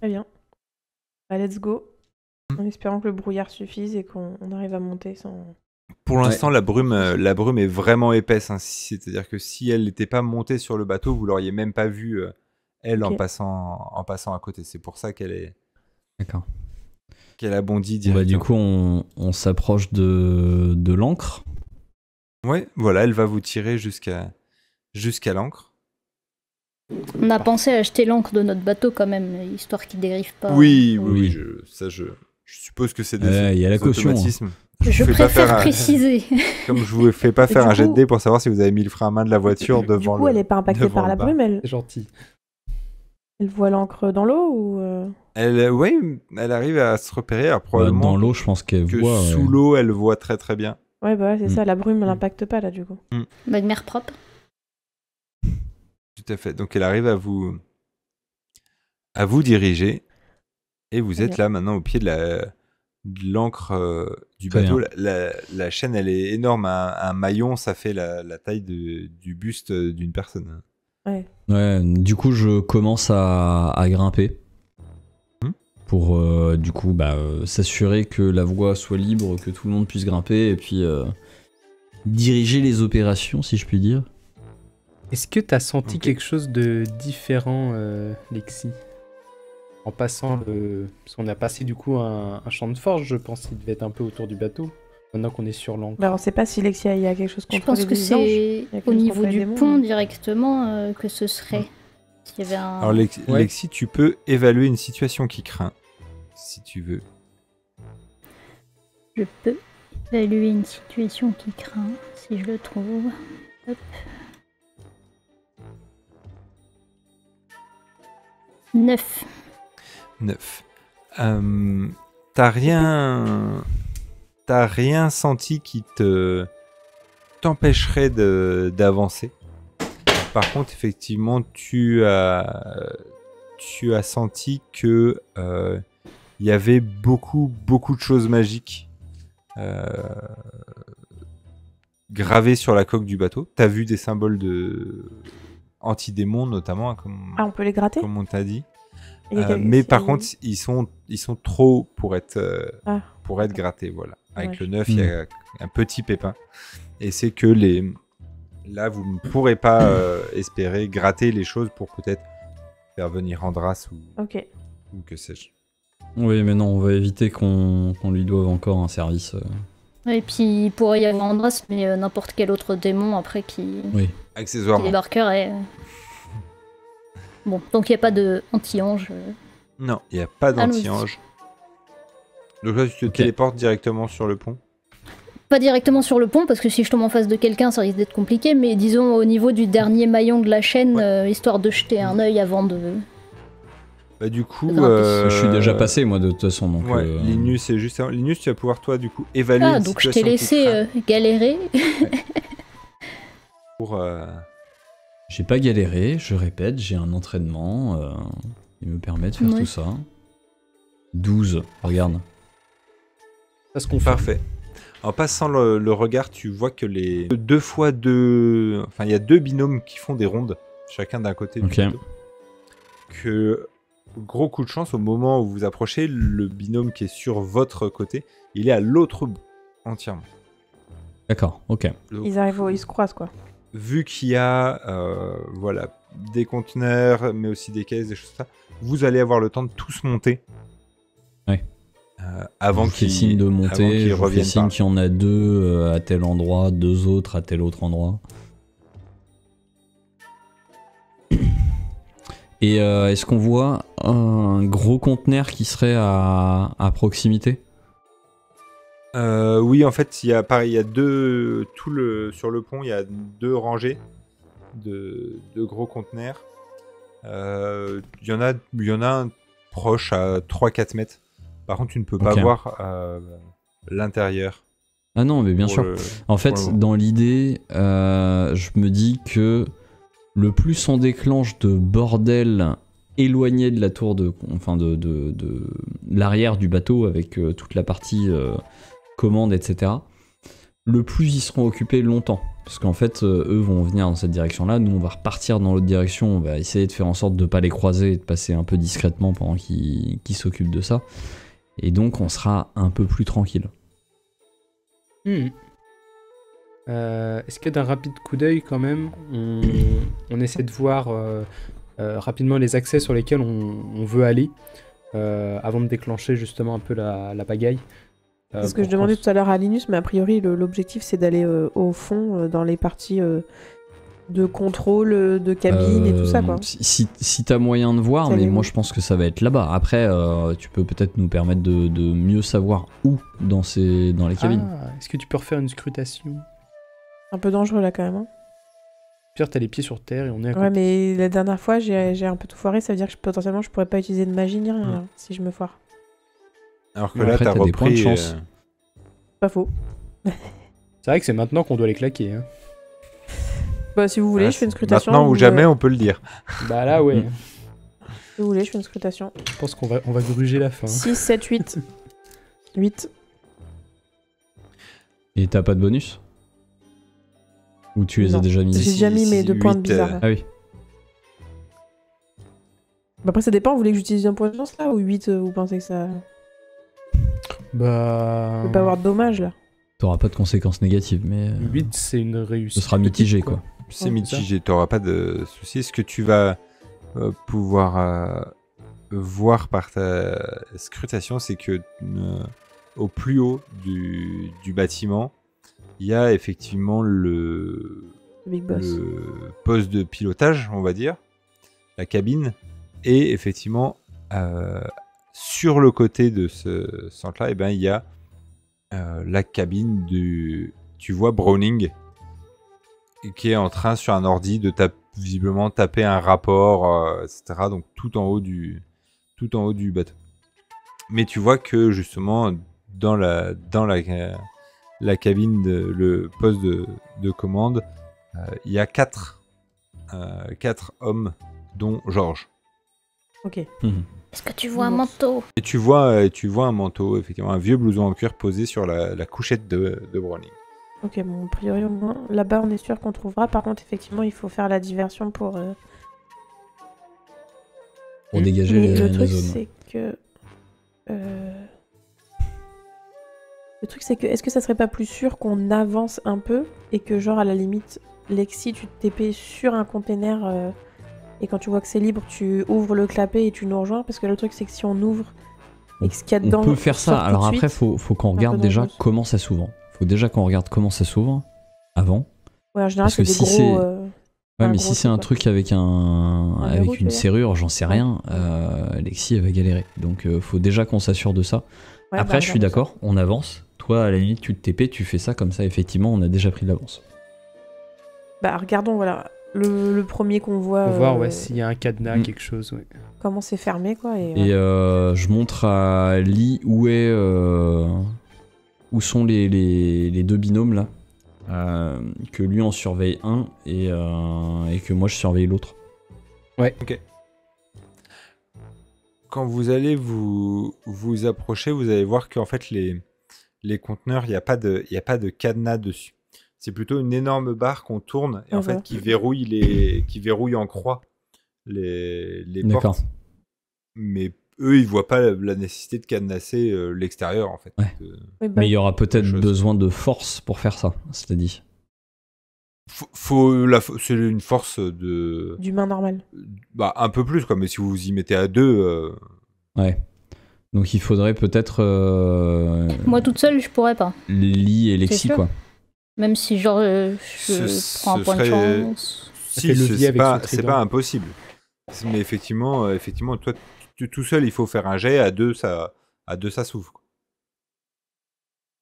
bien. Bah, let's go. En espérant que le brouillard suffise et qu'on arrive à monter sans... Pour l'instant, la brume est vraiment épaisse. C'est-à-dire que si elle n'était pas montée sur le bateau, vous l'auriez même pas vue, elle, Ok. en passant à côté. C'est pour ça qu'elle a bondi Bah, directement. du coup, on s'approche de l'ancre. Ouais, voilà, elle va vous tirer jusqu'à l'ancre. On a pensé à acheter l'ancre de notre bateau quand même, histoire qu'il dérive pas. Oui, Oui. je suppose que c'est Il y a la caution. automatismes. Je vous fais pas préfère faire préciser. Comme je vous fais pas Et faire du un jet de coup- dés pour savoir si vous avez mis le frein à main de la voiture Du devant coup, elle est pas impactée devant par le la bar. brume, elle C'est gentil. voit l'encre dans l'eau ou... Oui, elle arrive à se repérer. Alors, probablement Dans l'eau, je pense qu'elle que voit. sous l'eau, elle voit très très bien. Ouais, bah ouais, c'est Mm. ça, la brume, elle impacte pas, là, du coup. Bah, une mer propre. Tout à fait. Donc elle arrive à vous diriger et vous Très êtes là maintenant au pied de l'ancre du Très bateau. La chaîne, elle est énorme. Un maillon, ça fait la taille du buste d'une personne. Ouais. Ouais, du coup, je commence à grimper. Pour du coup s'assurer que la voie soit libre, que tout le monde puisse grimper et puis diriger les opérations, si je puis dire. Est-ce que t'as senti Ok. quelque chose de différent, Lexi? En passant le... Parce qu'on a passé du coup un champ de forge, je pense, il devait être un peu autour du bateau. Maintenant qu'on est sur l'encre. Bah, on sait pas si Lexia, il y a quelque chose Je contre pense les que anges. c'est Il y a quelque au chose niveau contre les du démons, pont mais- directement que ce serait. S'il y avait un... Alors Ouais. Lexi, tu peux évaluer une situation qui craint, si tu veux. Je peux évaluer une situation qui craint, si je le trouve. Hop. 9. 9. T'as rien senti qui t'empêcherait d'avancer. Par contre, effectivement, tu as senti que il y avait beaucoup de choses magiques gravées sur la coque du bateau. T'as vu des symboles de anti-démons notamment, hein, Ah, on peut les gratter. comme on t'a dit. Il y a Mais c'est- par contre, ils sont trop pour être Ah. grattés, voilà. Avec Ouais. le 9, il y a un petit pépin. Et c'est que là, vous ne pourrez pas espérer gratter les choses pour peut-être faire venir Andras Ok. ou que sais-je. Oui, mais non, on va éviter qu'on lui doive encore un service. Et puis il pourrait y avoir Andras, mais n'importe quel autre démon après qui Accessoirement. débarquerait. Bon, donc il n'y a pas de anti-ange. Non, il n'y a pas Allons-y. d'anti-ange. Donc là, tu te Ok. téléportes directement sur le pont. Pas directement sur le pont, parce que si je tombe en face de quelqu'un, ça risque d'être compliqué, mais disons au niveau du dernier maillon de la chaîne, histoire de jeter un œil avant de... Bah, du coup, Grimper. Je suis déjà passé, moi, de toute façon. Donc, Ouais, Linus, c'est juste avant. Linus, tu vas pouvoir, toi, du coup, évaluer Ah, une donc je situation t'ai laissé qui craint galérer. pour... J'ai pas galéré, je répète, j'ai un entraînement qui me permet de faire Ouais. tout ça. 12, regarde. Ça se confirme. Parfait. En passant le regard, tu vois que les 2 fois 2... Enfin, il y a 2 binômes qui font des rondes, chacun d'un côté du Ok. bateau. Que, gros coup de chance, au moment où vous approchez, le binôme qui est sur votre côté, il est à l'autre bout, entièrement. D'accord, ok. Donc, Ils se croisent, quoi. vu qu'il y a voilà, des conteneurs, mais aussi des caisses, des choses comme ça, vous allez avoir le temps de tous monter. Ouais. Avant je fais qu'ils signe de avant monter, qu'ils je fais reviennent signe par. qu'il y en a 2 à tel endroit, 2 autres à tel autre endroit. Et est-ce qu'on voit un gros conteneur qui serait à proximité? Oui, en fait, il y a pareil, il y a sur le pont, il y a 2 rangées de gros conteneurs. Il y en a un proche à 3-4 mètres. Par contre, tu ne peux pas Ok. voir l'intérieur. Ah non, mais bien pour sûr. le- En fait, pour le moment. dans l'idée, je me dis que le plus on déclenche de bordel éloigné de la tour de l'arrière du bateau avec toute la partie commande, etc., le plus ils seront occupés longtemps. Parce qu'en fait, eux vont venir dans cette direction-là, nous on va repartir dans l'autre direction, on va essayer de faire en sorte de ne pas les croiser et de passer un peu discrètement pendant qu'ils s'occupent de ça. Et donc on sera un peu plus tranquille. Est-ce que d'un rapide coup d'œil, quand même, on essaie de voir rapidement les accès sur lesquels on veut aller avant de déclencher justement un peu la pagaille? C'est ce que je demandais tout à l'heure à Linus, mais a priori, l'objectif, c'est d'aller au fond, dans les parties de contrôle, de cabine et tout ça, quoi. Si t'as moyen de voir, Ça mais les moi où je pense que ça va être là-bas. Après, tu peux peut-être nous permettre de mieux savoir où dans les cabines. Est-ce que tu peux refaire une scrutation? Un peu dangereux, là, quand même. Hein. Pierre, t'as les pieds sur terre et on est à Ouais, côté. mais la dernière fois, j'ai un peu tout foiré, ça veut dire que potentiellement, je pourrais pas utiliser de magie ni rien, là, si je me foire. Alors que Ouais, là, après, t'as t'as des points de repris. chance. Pas faux. C'est vrai que c'est maintenant qu'on doit les claquer. Hein. Bah, si vous voulez, Ah, je fais une c'est scrutation. Maintenant ou jamais, on peut le dire. Bah là, ouais. Si vous voulez, je fais une scrutation. Je pense qu'on va gruger la fin. 6, 7, 8. 8. Et t'as pas de bonus? Ou tu les as Non. déjà mis? J'ai déjà mis mes 2 points de 8, bizarre. là. Ah oui. Bah, après, ça dépend, vous voulez que j'utilise un point de chance là ou 8 vous pensez que ça. Bah. peut pas avoir de dommages là. T'auras pas de conséquences négatives, mais 8, c'est une réussite. ce sera mitigé, petite, quoi. C'est Ouais, mitigé, t'auras pas de soucis. Est-ce que tu vas pouvoir voir par ta scrutation, c'est que au plus haut du bâtiment, il y a effectivement Le Big Boss. le poste de pilotage, on va dire, la cabine, et effectivement, sur le côté de ce centre-là, eh ben, il y a la cabine tu vois Browning, qui est en train sur un ordi de visiblement taper un rapport, etc. Donc tout en haut du bateau. Mais tu vois que justement dans la cabine, le poste de commande, il y a 4 hommes, dont Georges. Ok. Est-ce que tu vois un manteau? Et tu vois un manteau, effectivement, un vieux blouson en cuir posé sur la couchette de Browning. Ok, bon, a priori, au moins, là-bas, on est sûr qu'on trouvera. Par contre, effectivement, il faut faire la diversion pour... Pour dégager Mais le la truc, zone. c'est que... Le truc, c'est que... Est-ce que ça serait pas plus sûr qu'on avance un peu et que, genre, à la limite, Lexi, tu te TP sur un container et quand tu vois que c'est libre, tu ouvres le clapet et tu nous rejoins? Parce que le truc, c'est que si on ouvre et que ce qu'il y a dedans... On peut faire ça. sort tout Alors de après, suite, faut qu'on un peu regarde déjà dangereux. comment ça s'ouvre. Faut déjà qu'on regarde comment ça s'ouvre avant. Ouais, en général, Parce que c'est des si gros... c'est- Ouais, un mais gros si c'est un quoi. truc avec verrou, avec tu une veux dire serrure, j'en sais Ouais. rien, Lexi elle va galérer. Donc faut déjà qu'on s'assure de ça. Ouais, Après, bah, je suis regarde ça. d'accord, on avance. Toi, à la limite, tu te TP, tu fais ça comme ça. Effectivement, on a déjà pris de l'avance. Bah, regardons, voilà. Le premier qu'on voit... Faut voir ouais, s'il y a un cadenas, Mm. quelque chose. Ouais. Comment c'est fermé, quoi. Et, Et je montre à Lee où sont les deux binômes là. Que lui en surveille un et que moi je surveille l'autre. Quand vous allez vous approcher, vous allez voir qu'en fait les conteneurs, il n'y a pas de cadenas dessus. C'est plutôt une énorme barre qu'on tourne et en fait qui verrouille en croix les D'accord. portes. Mais eux, ils voient pas la nécessité de cadenasser l'extérieur en fait. Ouais. oui, bah, Mais il y aura peut-être chose. besoin de force pour faire ça, c'est-à-dire. C'est une force de d'humain normal. un peu plus quoi. Mais si vous vous y mettez à deux, Ouais. Donc il faudrait peut-être Moi toute seule, je pourrais pas. Lee et Lexi sûr quoi. Même si genre je prends un point de chance. Si, fait levier avec son c'est trident. pas impossible. Mais effectivement, toi, tout seul, il faut faire un jet. À deux, ça s'ouvre. quoi.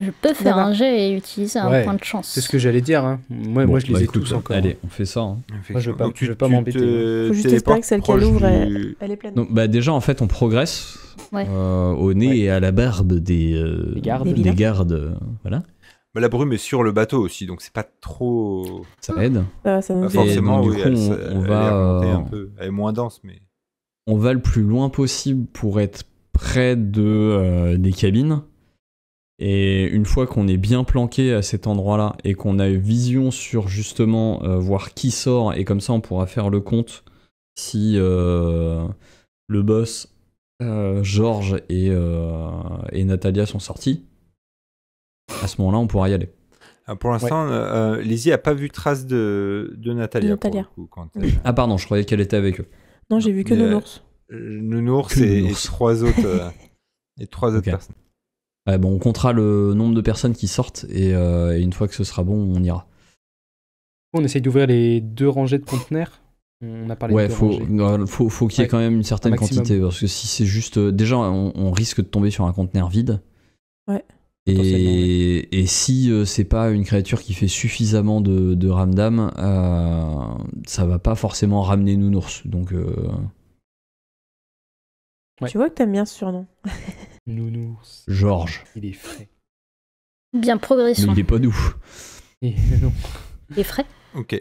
Je peux faire D'accord. un jet et utiliser un Ouais, point de chance. C'est ce que j'allais dire. Hein. Moi, Bon, je les ai écoute, tous encore. Allez, on fait ça. Hein. Moi, je vais pas- Donc, je vais pas m'embêter, te Faut juste téléportes espérer que celle proche qu'elle ouvre, du- elle est pleine. Donc bah déjà en fait on progresse Ouais. au nez Ouais. et à la barbe des gardes. Des des vilains. gardes, voilà, La brume est sur le bateau aussi, donc c'est pas trop. ça aide. Ça nous Pas aide. forcément, donc, oui, du coup, elle on est va, remontée un peu. Elle est moins dense, mais. On va le plus loin possible pour être près des cabines. Et une fois qu'on est bien planqué à cet endroit-là et qu'on a vision sur justement voir qui sort, et comme ça on pourra faire le compte si le boss, Georges et Natalia sont sortis, à ce moment-là on pourra y aller. Pour l'instant, Lizzie a pas vu trace de Natalia. Natalia. Pour le coup, quand, Ah pardon, je croyais qu'elle était avec eux. Non, j'ai vu que Mais, Nounours. Nounours Que et Nounours. trois autres, Ok. personnes. Ouais, bon, on comptera le nombre de personnes qui sortent et une fois que ce sera bon, on ira. On essaye d'ouvrir les 2 rangées de conteneurs. On a parlé Ouais, de 2 faut rangées. faut qu'il y ait Ouais, quand même une certaine un maximum. quantité parce que si c'est juste déjà on risque de tomber sur un conteneur vide. Ouais. Et si c'est pas une créature qui fait suffisamment de ramdam, ça va pas forcément ramener Nounours. Donc Ouais. Tu vois que t'aimes bien ce surnom. Nounours. Georges, Il est frais. Bien mais progressant. il est pas doux. Et non. Il est frais. Ok.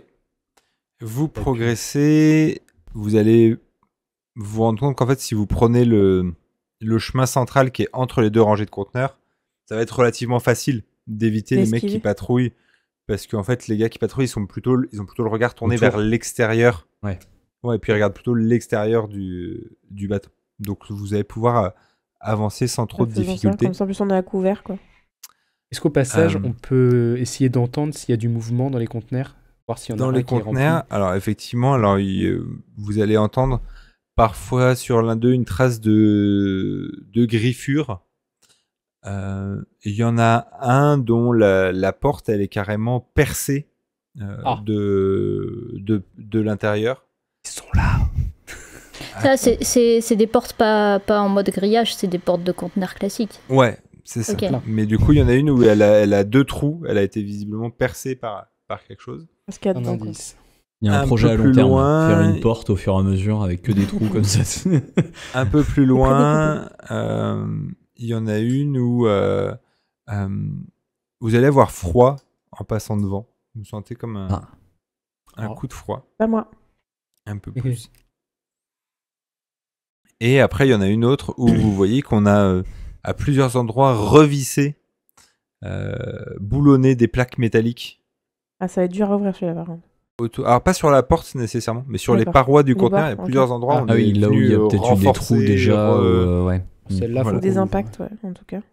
Vous progressez, vous allez vous rendre compte qu'en fait, si vous prenez le chemin central qui est entre les 2 rangées de conteneurs, ça va être relativement facile d'éviter les mecs qui D'esquiver. patrouillent. Parce qu'en fait, les gars qui patrouillent, ils ont plutôt le regard tourné Autour. vers l'extérieur. Ouais. Ouais, et puis ils regardent plutôt l'extérieur du bateau. Donc vous allez pouvoir avancer sans trop de Faisons ça, difficultés. Comme ça, en plus, on est à couvert, quoi. Est-ce qu'au passage, Euh. on peut essayer d'entendre s'il y a du mouvement dans les conteneurs? Voir s'il y en a Dans un les qui est rempli. conteneurs, alors effectivement, vous allez entendre parfois sur l'un d'eux une trace de griffure. Il y en a un dont la porte elle est carrément percée de l'intérieur. Ils sont là. Ça, c'est des portes pas en mode grillage, c'est des portes de conteneurs classiques. Ouais, c'est ça. Ok. Mais du coup, il y en a une où elle a 2 trous. Elle a été visiblement percée par quelque chose. Parce qu'il y a Un dedans, quoi. indice. Il y a un Un projet peu à long plus terme, loin, faire une porte au fur et à mesure avec que des trous comme ça. Un peu plus loin, il y en a une où vous allez avoir froid en passant devant. Vous sentez comme un coup de froid, Pas moi. un peu plus. Et après, il y en a une autre où vous voyez qu'on a à plusieurs endroits revissé, boulonné des plaques métalliques. Ah, ça va être dur à ouvrir celui-là, par contre. Alors pas sur la porte nécessairement, mais sur les D'accord. parois du Les conteneur, il y a bords, plusieurs ok. endroits où on Ah oui, est là où il y a venu, peut-être eu des trous renforcer, déjà. ouais. Celle-là, Voilà. faut Des qu'on impacts, ouais, en tout cas. ouvre.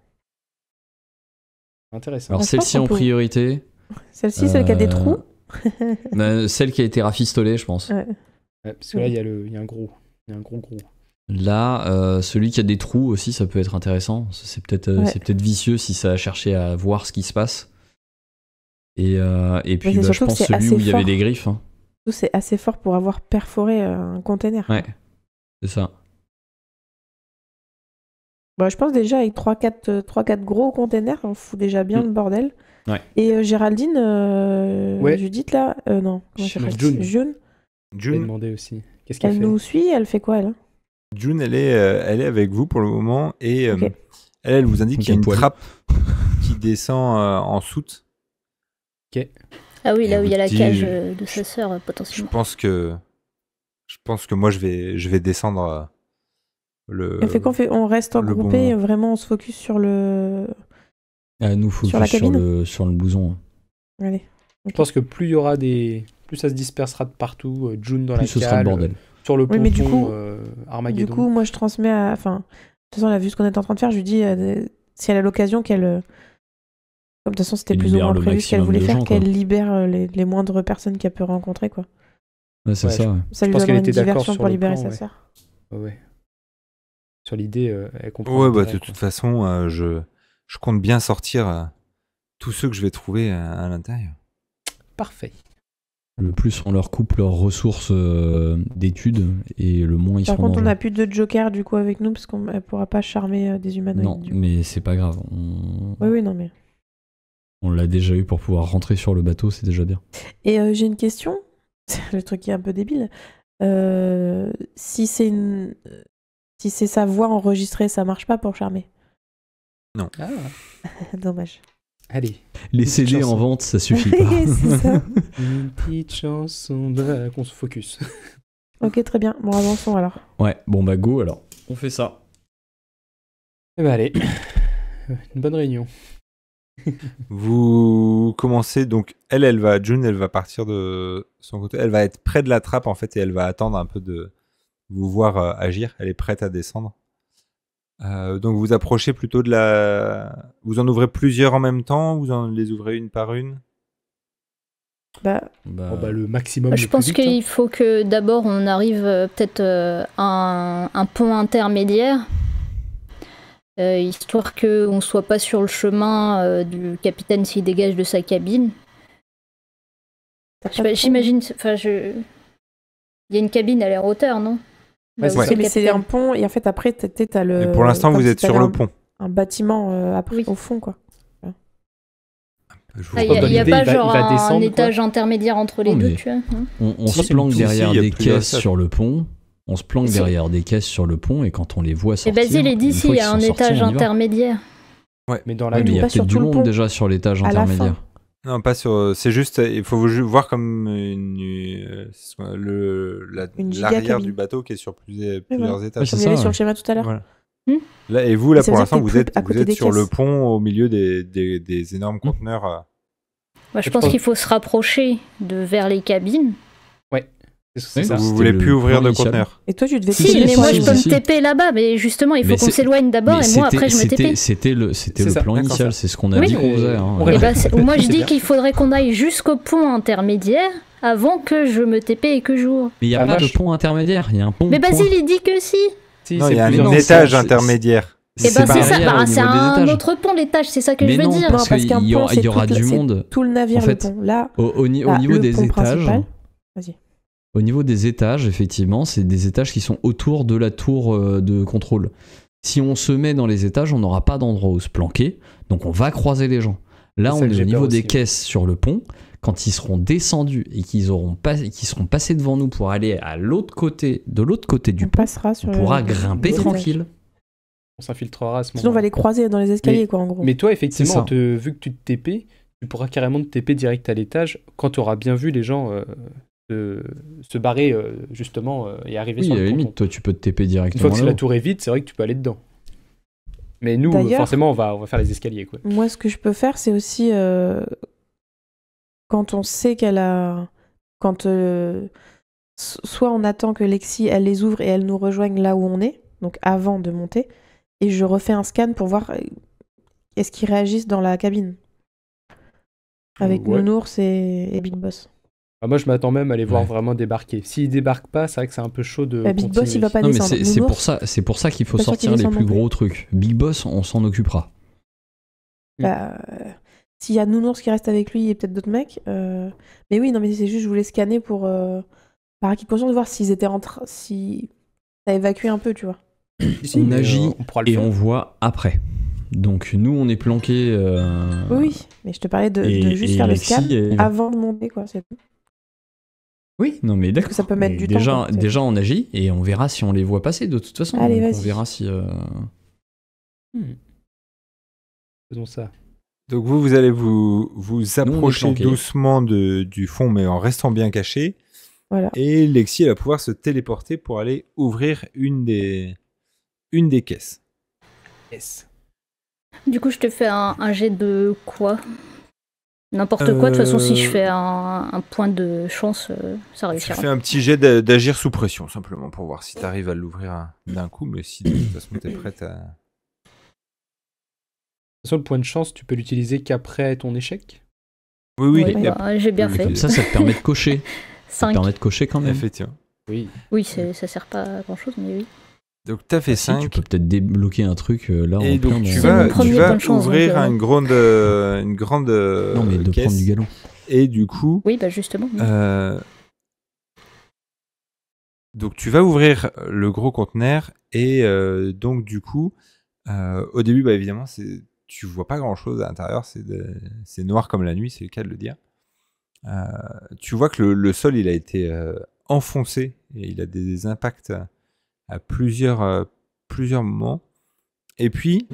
Intéressant. Alors je pense celle-ci qu'on en peut- priorité. Celle-ci, celle qui a des trous. Celle qui a été rafistolée, je pense. Ouais. Ouais, parce que là, il y a un gros. Il y a un gros. Là, celui qui a des trous aussi, ça peut être intéressant. C'est peut-être vicieux si ça a cherché à voir ce qui se passe. Et puis, c'est je surtout pense que c'est celui assez où il y avait fort. des griffes. Hein. Surtout, c'est assez fort pour avoir perforé un container. Ouais, c'est ça. Bah, je pense déjà avec 3-4 gros containers, on fout déjà bien le bordel. Ouais. Et Géraldine, Ouais. Judith là, non, comment elle s'appelle June. June, J'ai demandé aussi. Qu'est-ce qu'elle elle fait? nous suit, elle fait quoi elle? June, elle est avec vous pour le moment et Ok. elle vous indique Donc, qu'il y a une poil. trappe qui descend en soute. Ah oui, Et là où il y a la vous cage dites, de sa sœur, Je potentiellement. pense que moi je vais descendre Elle fait quoi? On reste en le bon groupé, moment. vraiment on se focus sur le... Nous focus Sur la cabine sur le blouson. Allez. Je pense que plus il y aura plus ça se dispersera de partout. June dans Plus la ce sera le cale, bordel. sur le Oui, ponton, mais du coup- Armageddon. Du coup, moi je transmets à... Enfin, de toute façon, elle a vu ce qu'on est en train de faire, je lui dis, si elle a l'occasion qu'elle... Comme de toute façon, c'était Elle plus ou libère moins le prévu ce qu'elle maximum voulait de faire, gens, quoi. qu'elle libère les moindres personnes qu'elle peut rencontrer, quoi. Ouais, c'est Ouais, ça. Ouais. Ça lui pense donnera qu'elle une était d'accord diversion sur pour le libérer plan, sa ouais. sœur. Ouais. Sur l'idée, elle comprend. Ouais, bah, l'intérêt, de quoi. toute façon, je compte bien sortir tous ceux que je vais trouver à l'intérieur. Parfait. Le plus on leur coupe leurs ressources d'études et le moins ils Par seront contre, on dangereux. n'a plus de joker du coup avec nous parce qu'on ne pourra pas charmer des humanoïdes. Non, du coup. mais c'est pas grave. Oui, non, mais. On l'a déjà eu pour pouvoir rentrer sur le bateau, c'est déjà bien. Et j'ai une question. Le truc qui est un peu débile. Si c'est sa voix enregistrée, ça marche pas pour charmer. Ah, Dommage. allez. Les Petite CD chanson. en vente, ça suffit pas. C'est ça. Une petite chanson qu'on se focus. Ok, très bien. Bon, avançons alors. Ouais, bon bah go alors. On fait ça. Eh ben allez. Une bonne réunion. Vous commencez donc, June, elle va partir de son côté. Elle va être près de la trappe en fait et elle va attendre un peu de vous voir agir. Elle est prête à descendre. Donc vous approchez plutôt de la. Vous en ouvrez plusieurs en même temps. Vous en les ouvrez une par une. Bah, Bah, Oh, bah, le maximum. Je le plus pense vite, qu'il faut que d'abord on arrive peut-être à un pont intermédiaire, histoire qu'on ne soit pas sur le chemin du capitaine s'il dégage de sa cabine. t'as Je sais pas pas, de pont. j'imagine. Enfin, il y a une cabine, elle est en hauteur, non? Ouais, Là où c'est c'est le Mais c'est capitaine. un pont et en fait après t'as le. Et pour l'instant, comme vous si êtes sur t'avais le un- pont. Un bâtiment après, Oui. au fond quoi. Je vous Ah, il Dans n'y a, l'idée, pas il va genre un descendre, étage intermédiaire entre les Non, deux, mais- tu vois, non? on Si, se planque si, derrière il y a des plusieurs caisses étages. sur le pont. On se planque Si. derrière des caisses sur le pont et quand on les voit Et sortir. Basile est dit une si, fois il y qu'ils a un sont sortis, étage on y va. intermédiaire. Mais dans Ouais, la mais il y a pas sur peut-être tout du le pont. monde déjà sur l'étage À la fin. intermédiaire. Non, pas sur. C'est juste, il faut vous voir comme Une giga l'arrière cabine. du bateau qui est sur plusieurs voilà. étages. Ouais, c'est Comme il y ça, avait sur ouais. le schéma tout à l'heure. Voilà. Hmm. Là, et vous, là, Ça pour veut dire l'instant, que vous t'es êtes, plus à vous côté êtes des sur le caisses. pont au milieu des énormes conteneurs. Moi, je Je pense pense- qu'il faut se rapprocher vers les cabines. C'est Oui, ça. bah, Vous c'était voulez le plus ouvrir plan de initial. conteneur. Et toi, tu devais Si, TP mais pour moi aller je peux si, me si. TP là-bas, mais justement il faut Mais qu'on c'est- s'éloigne d'abord Mais et moi après je me c'était TP. c'était le C'est plan ça, initial, d'accord, c'est ce qu'on a Oui. dit qu'on faisait. hein. On Et répète. moi je C'est dis bien. qu'il faudrait qu'on aille jusqu'au pont intermédiaire avant que je me TP et que j'ouvre. Mais il y a Ah, pas de vache. pont intermédiaire, il y a un pont. Mais point. Basile il dit que si. Si, Non, c'est il y a plusieurs un non, étage c'est- intermédiaire. Et ben c'est ça, barrière au c'est niveau des un étages. autre pont l'étage, c'est ça que Mais je veux non, dire. Non, parce parce qu'un qu'il y pont, aura, c'est il y aura toute la- du c'est monde. tout le navire, En fait, le pont. Là, Au là, niveau le des pont étages, principal. Vas-y. au niveau des étages, effectivement, c'est des étages qui sont autour de la tour de contrôle. Si on se met dans les étages, on n'aura pas d'endroit où se planquer, donc on va croiser les gens. Là, C'est ça on que est j'ai au niveau peur des aussi, caisses sur le pont. Quand ils seront descendus et qu'ils seront passés devant nous pour aller à l'autre côté, de l'autre côté du On pont, passera sur on pourra le- grimper les tranquille. On s'infiltrera à ce Sinon, on va moment-là. les croiser dans les escaliers, quoi, en gros. Mais toi, C'est effectivement, ça. vu que tu te TP, tu pourras carrément te TP direct à l'étage quand tu auras bien vu les gens se barrer, justement, et arriver Oui, sur à la le limite, ponton. toi, tu peux te TP Une directement fois que la là-haut. tour est vide, c'est vrai que tu peux aller dedans. Mais nous, D'ailleurs- forcément, on va faire les escaliers, quoi. Moi, ce que je peux faire, c'est aussi quand on sait qu'elle a. Quand. Soit on attend que Lexi, elle les ouvre et elle nous rejoigne là où on est, donc avant de monter, et je refais un scan pour voir est-ce qu'ils réagissent dans la cabine. Avec Ouais. Nounours et Big Boss. Ah, moi, je m'attends même à les voir Ouais. vraiment débarquer. S'ils débarquent pas, c'est vrai que c'est un peu chaud de. Bah, Big Boss, continuer. il va pas Non, mais descendre. c'est Nounours, pour ça qu'il faut pas sûr sortir qu'il les descende plus non plus. gros trucs. Big Boss, on s'en occupera. bah, s'il y a Nounours qui reste avec lui et peut-être d'autres mecs. Mais oui, non, mais c'est juste, je voulais scanner pour. Par acquis de conscience, de voir s'ils étaient si ça évacué un peu, tu vois. Si, On mais, agit on pourra le Et faire. on voit après. Donc nous, on est planqués. Oui, mais je te parlais de et- juste et faire le Lexi, scan elle- avant de monter, quoi. C'est tout. Oui, non mais d'accord. que ça peut mettre Mais du déjà, temps, quoi. déjà, on agit et on verra si on les voit passer de toute façon. Allez, Donc, on vas-y. verra si. Faisons ça. Donc vous allez vous approcher planqués. doucement du fond, mais en restant bien caché. Voilà. Et Lexi, elle va pouvoir se téléporter pour aller ouvrir une des caisses. Yes. Du coup je te fais un jet de quoi? N'importe quoi, de toute façon si je fais un point de chance, ça Tu réussira. fais un petit jet d'agir sous pression, simplement, pour voir si tu arrives à l'ouvrir d'un coup, mais si de toute façon tu es prête à... De toute façon, le point de chance, tu peux l'utiliser qu'après ton échec. Oui, Ouais, yep. bah, j'ai bien fait. Comme ça te permet de cocher. Ça te 5. permet de cocher quand même. Effectivement. Oui. Oui, ça sert pas à grand chose, mais oui. Donc tu as fait Ah, si, 5. tu peux peut-être débloquer un truc là Et en plein donc tu C'est vas, mon premier tu vas point de chance, ouvrir donc, une grande Non mais de caisse. prendre du galon. Et du coup, Oui, bah justement. donc tu vas ouvrir le gros conteneur et donc du coup, au début, bah, évidemment, tu vois pas grand-chose à l'intérieur, c'est noir comme la nuit, c'est le cas de le dire. Tu vois que le sol, il a été enfoncé et il a des impacts à plusieurs moments. Et puis,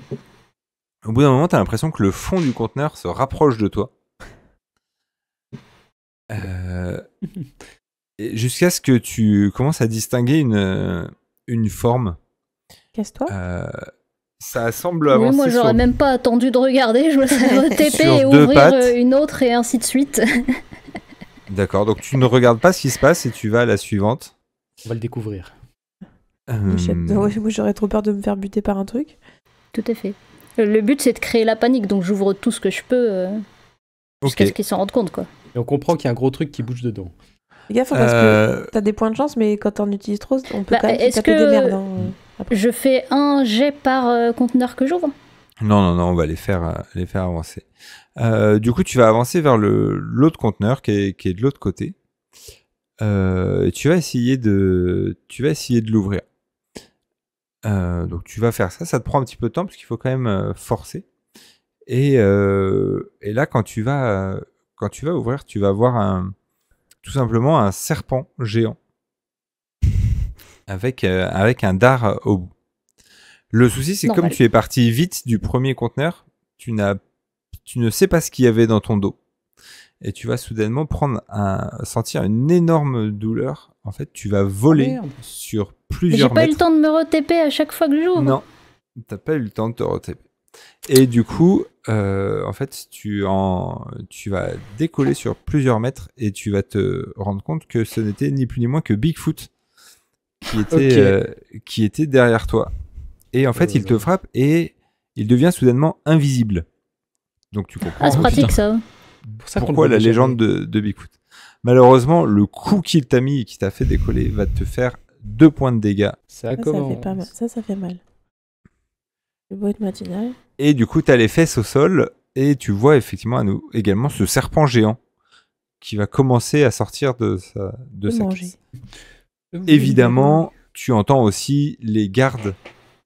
au bout d'un moment, tu as l'impression que le fond du conteneur se rapproche de toi. Et jusqu'à ce que tu commences à distinguer une forme. Casse-toi. Ça semble Oui, avancer moi j'aurais sur... même pas attendu de regarder, je me serais TP Sur et deux ouvrir pattes. une autre et ainsi de suite. D'accord, donc tu ne regardes pas ce qui se passe et tu vas à la suivante. On va le découvrir. Ouais, moi, j'aurais trop peur de me faire buter par un truc. Tout à fait. Le but c'est de créer la panique, donc j'ouvre tout ce que je peux jusqu'à Ok. ce qu'ils s'en rendent compte, quoi. Et on comprend qu'il y a un gros truc qui bouge dedans. Fais gaffe, parce que t'as des points de chance, mais quand t'en utilises trop, on peut Bah, quand même se est-ce taper que- des merdes. Hein. Je fais un jet par conteneur que j'ouvre. Non, on va les faire avancer. Du coup, tu vas avancer vers l'autre conteneur qui est de l'autre côté. Tu vas essayer de l'ouvrir. Donc tu vas faire ça. Ça te prend un petit peu de temps parce qu'il faut quand même forcer. Et là, quand tu vas ouvrir, tu vas voir tout simplement un serpent géant avec un dard au bout. Le souci, c'est que comme Normal. tu es parti vite du premier conteneur, tu ne sais pas ce qu'il y avait dans ton dos. Et tu vas soudainement sentir une énorme douleur. En fait, tu vas voler merde. sur Et j'ai plusieurs pas eu mètres. le temps de me re-TP à chaque fois que j'ouvre. Non, t'as pas eu le temps de te retaper. Et du coup, en fait, tu vas décoller sur plusieurs mètres et tu vas te rendre compte que ce n'était ni plus ni moins que Bigfoot qui était derrière toi. Et en fait, il te frappe et il devient soudainement invisible. Donc tu comprends. Ah, c'est pratique putain. ça. Pour ça qu'on Pourquoi le la voit légende de Bigfoot. Malheureusement, le coup qu'il t'a mis et qui t'a fait décoller va te faire 2 points de dégâts. Ça Ça commence. fait pas mal. Ça fait mal. Le beau être matinal. Et du coup, t'as les fesses au sol et tu vois effectivement également ce serpent géant qui va commencer à sortir de sa Manger. caisse. Évidemment, tu entends aussi les gardes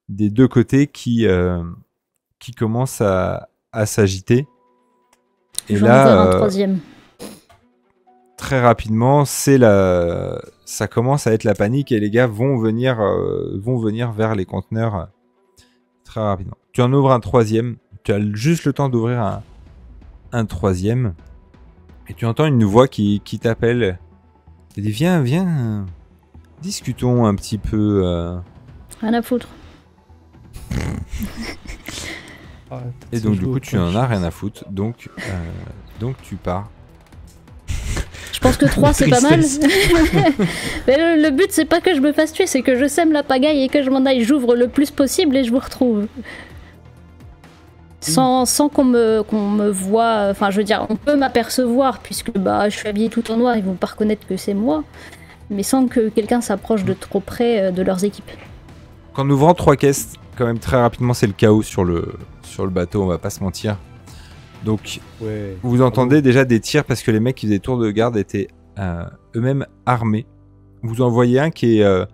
des deux côtés qui commencent à s'agiter. Et J'en ai ouvert un là, troisième. très rapidement, ça commence à être la panique et les gars vont venir vers les conteneurs très rapidement. Tu en ouvres un troisième, tu as juste le temps d'ouvrir un troisième et tu entends une voix qui t'appelle. Elle dit viens, discutons un petit peu. Rien à foutre. Ah, Et donc du coup tu en as rien à foutre, donc tu pars. Je pense que 3 c'est pas mal. Tristesse. Mais le but c'est pas que je me fasse tuer, c'est que je sème la pagaille et que je m'en aille. J'ouvre le plus possible et je vous retrouve. Sans qu'on me voie, enfin je veux dire, on peut m'apercevoir puisque je suis habillée tout en noir, ils vont pas reconnaître que c'est moi, mais sans que quelqu'un s'approche de trop près de leurs équipes. Qu'en ouvrant 3 caisses, quand même très rapidement c'est le chaos sur le bateau, on va pas se mentir. Donc Ouais. vous entendez déjà des tirs parce que les mecs qui faisaient tour de garde étaient eux-mêmes armés. Vous en voyez un qui est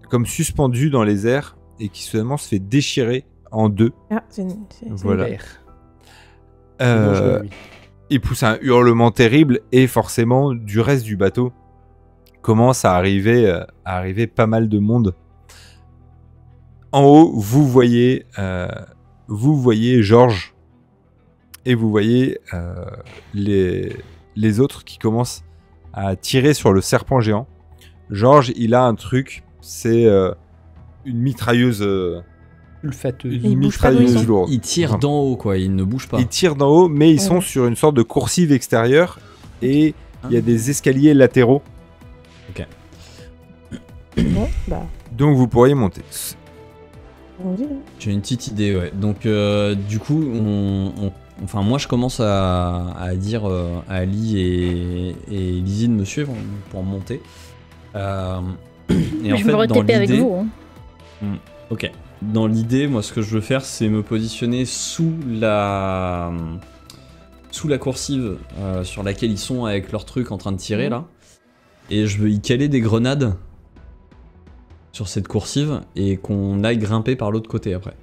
comme suspendu dans les airs et qui soudainement se fait déchirer en deux. Ah, c'est Voilà. Vert. Euh, Dangereux, lui. il pousse un hurlement terrible et forcément du reste du bateau commence à arriver pas mal de monde. En haut, vous voyez Georges et vous voyez les autres qui commencent à tirer sur le serpent géant. Georges, il a un truc, c'est une mitrailleuse, Olfateuse. Il bouge pas d'où ils sont. lourde. Il tire Vraiment. d'en haut, quoi, il ne bouge pas. Ils tirent d'en haut, mais ils sont Ouais. sur une sorte de coursive extérieure et il y a des escaliers latéraux. Bon, Donc vous pourriez monter. allons-y, hein. J'ai une petite idée, ouais. Donc, du coup, enfin, moi, je commence à dire à Ali et Lizzie de me suivre pour monter. Et en Je me retapais avec vous. Hein. Ok. Dans l'idée, moi, ce que je veux faire, c'est me positionner sous la coursive sur laquelle ils sont avec leur truc en train de tirer, là. Et je veux y caler des grenades sur cette coursive et qu'on aille grimper par l'autre côté après.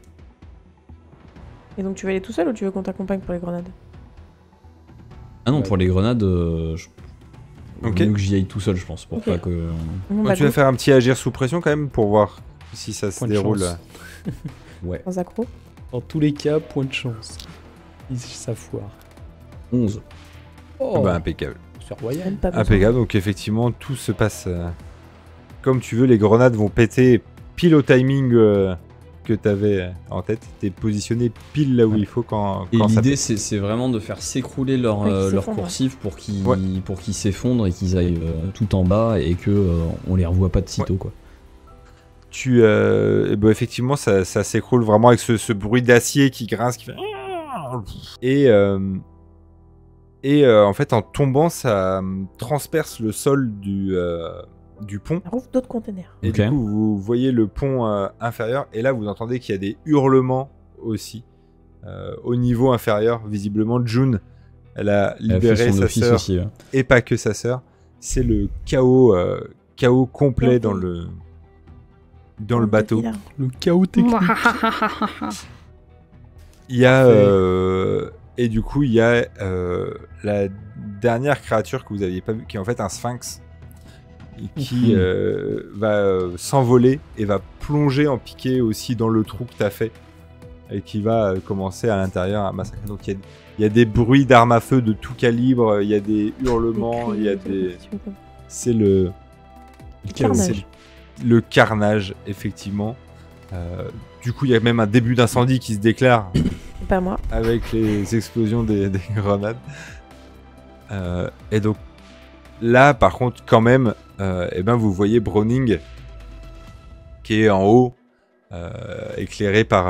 Et donc tu veux aller tout seul ou tu veux qu'on t'accompagne pour les grenades? Ah non, Ouais. pour les grenades, Ok. mieux que j'y aille tout seul, je pense, pour Ok. pas que... Bon, Tu vas faire un petit agir sous pression quand même pour voir si ça se Point de déroule. chance. Ouais. sans accro. Dans tous les cas, point de chance. Ça foire. 11. Oh, Bah, impeccable. c'est royal. Même pas besoin. Impeccable, donc effectivement tout se passe comme tu veux, les grenades vont péter pile au timing que tu avais en tête, t'es positionné pile là où il faut quand Et ça l'idée, pète. c'est vraiment de faire s'écrouler leur, Ouais, qu'ils leur s'effondrent, coursive pour qu'ils Ouais. s'effondrent et qu'ils aillent tout en bas et que on les revoit pas de sitôt, quoi. Effectivement ça s'écroule vraiment avec ce bruit d'acier qui grince, qui fait... Et en fait en tombant ça transperce le sol du pont. Ça rouvre d'autres containers. Et Ok. du coup, vous voyez le pont inférieur, et là, vous entendez qu'il y a des hurlements aussi. Au niveau inférieur, visiblement, June, elle a Elle a libéré fait son sa office sœur, aussi. Ouais. et pas que sa sœur. C'est le chaos complet Ok. dans le bateau. Le chaos technique. Il y a... Parfait. et du coup, il y a la dernière créature que vous n'aviez pas vue, qui est en fait un sphinx, et qui va s'envoler et va plonger en piqué aussi dans le trou que tu as fait, et qui va commencer à l'intérieur à massacrer. Donc il y a des bruits d'armes à feu de tout calibre, il y a des hurlements, il y a des... C'est le Carnage. le carnage, effectivement. Du coup, il y a même un début d'incendie qui se déclare Pas moi. avec les explosions des grenades. Et donc là, par contre, quand même, eh ben, vous voyez Browning qui est en haut, éclairé par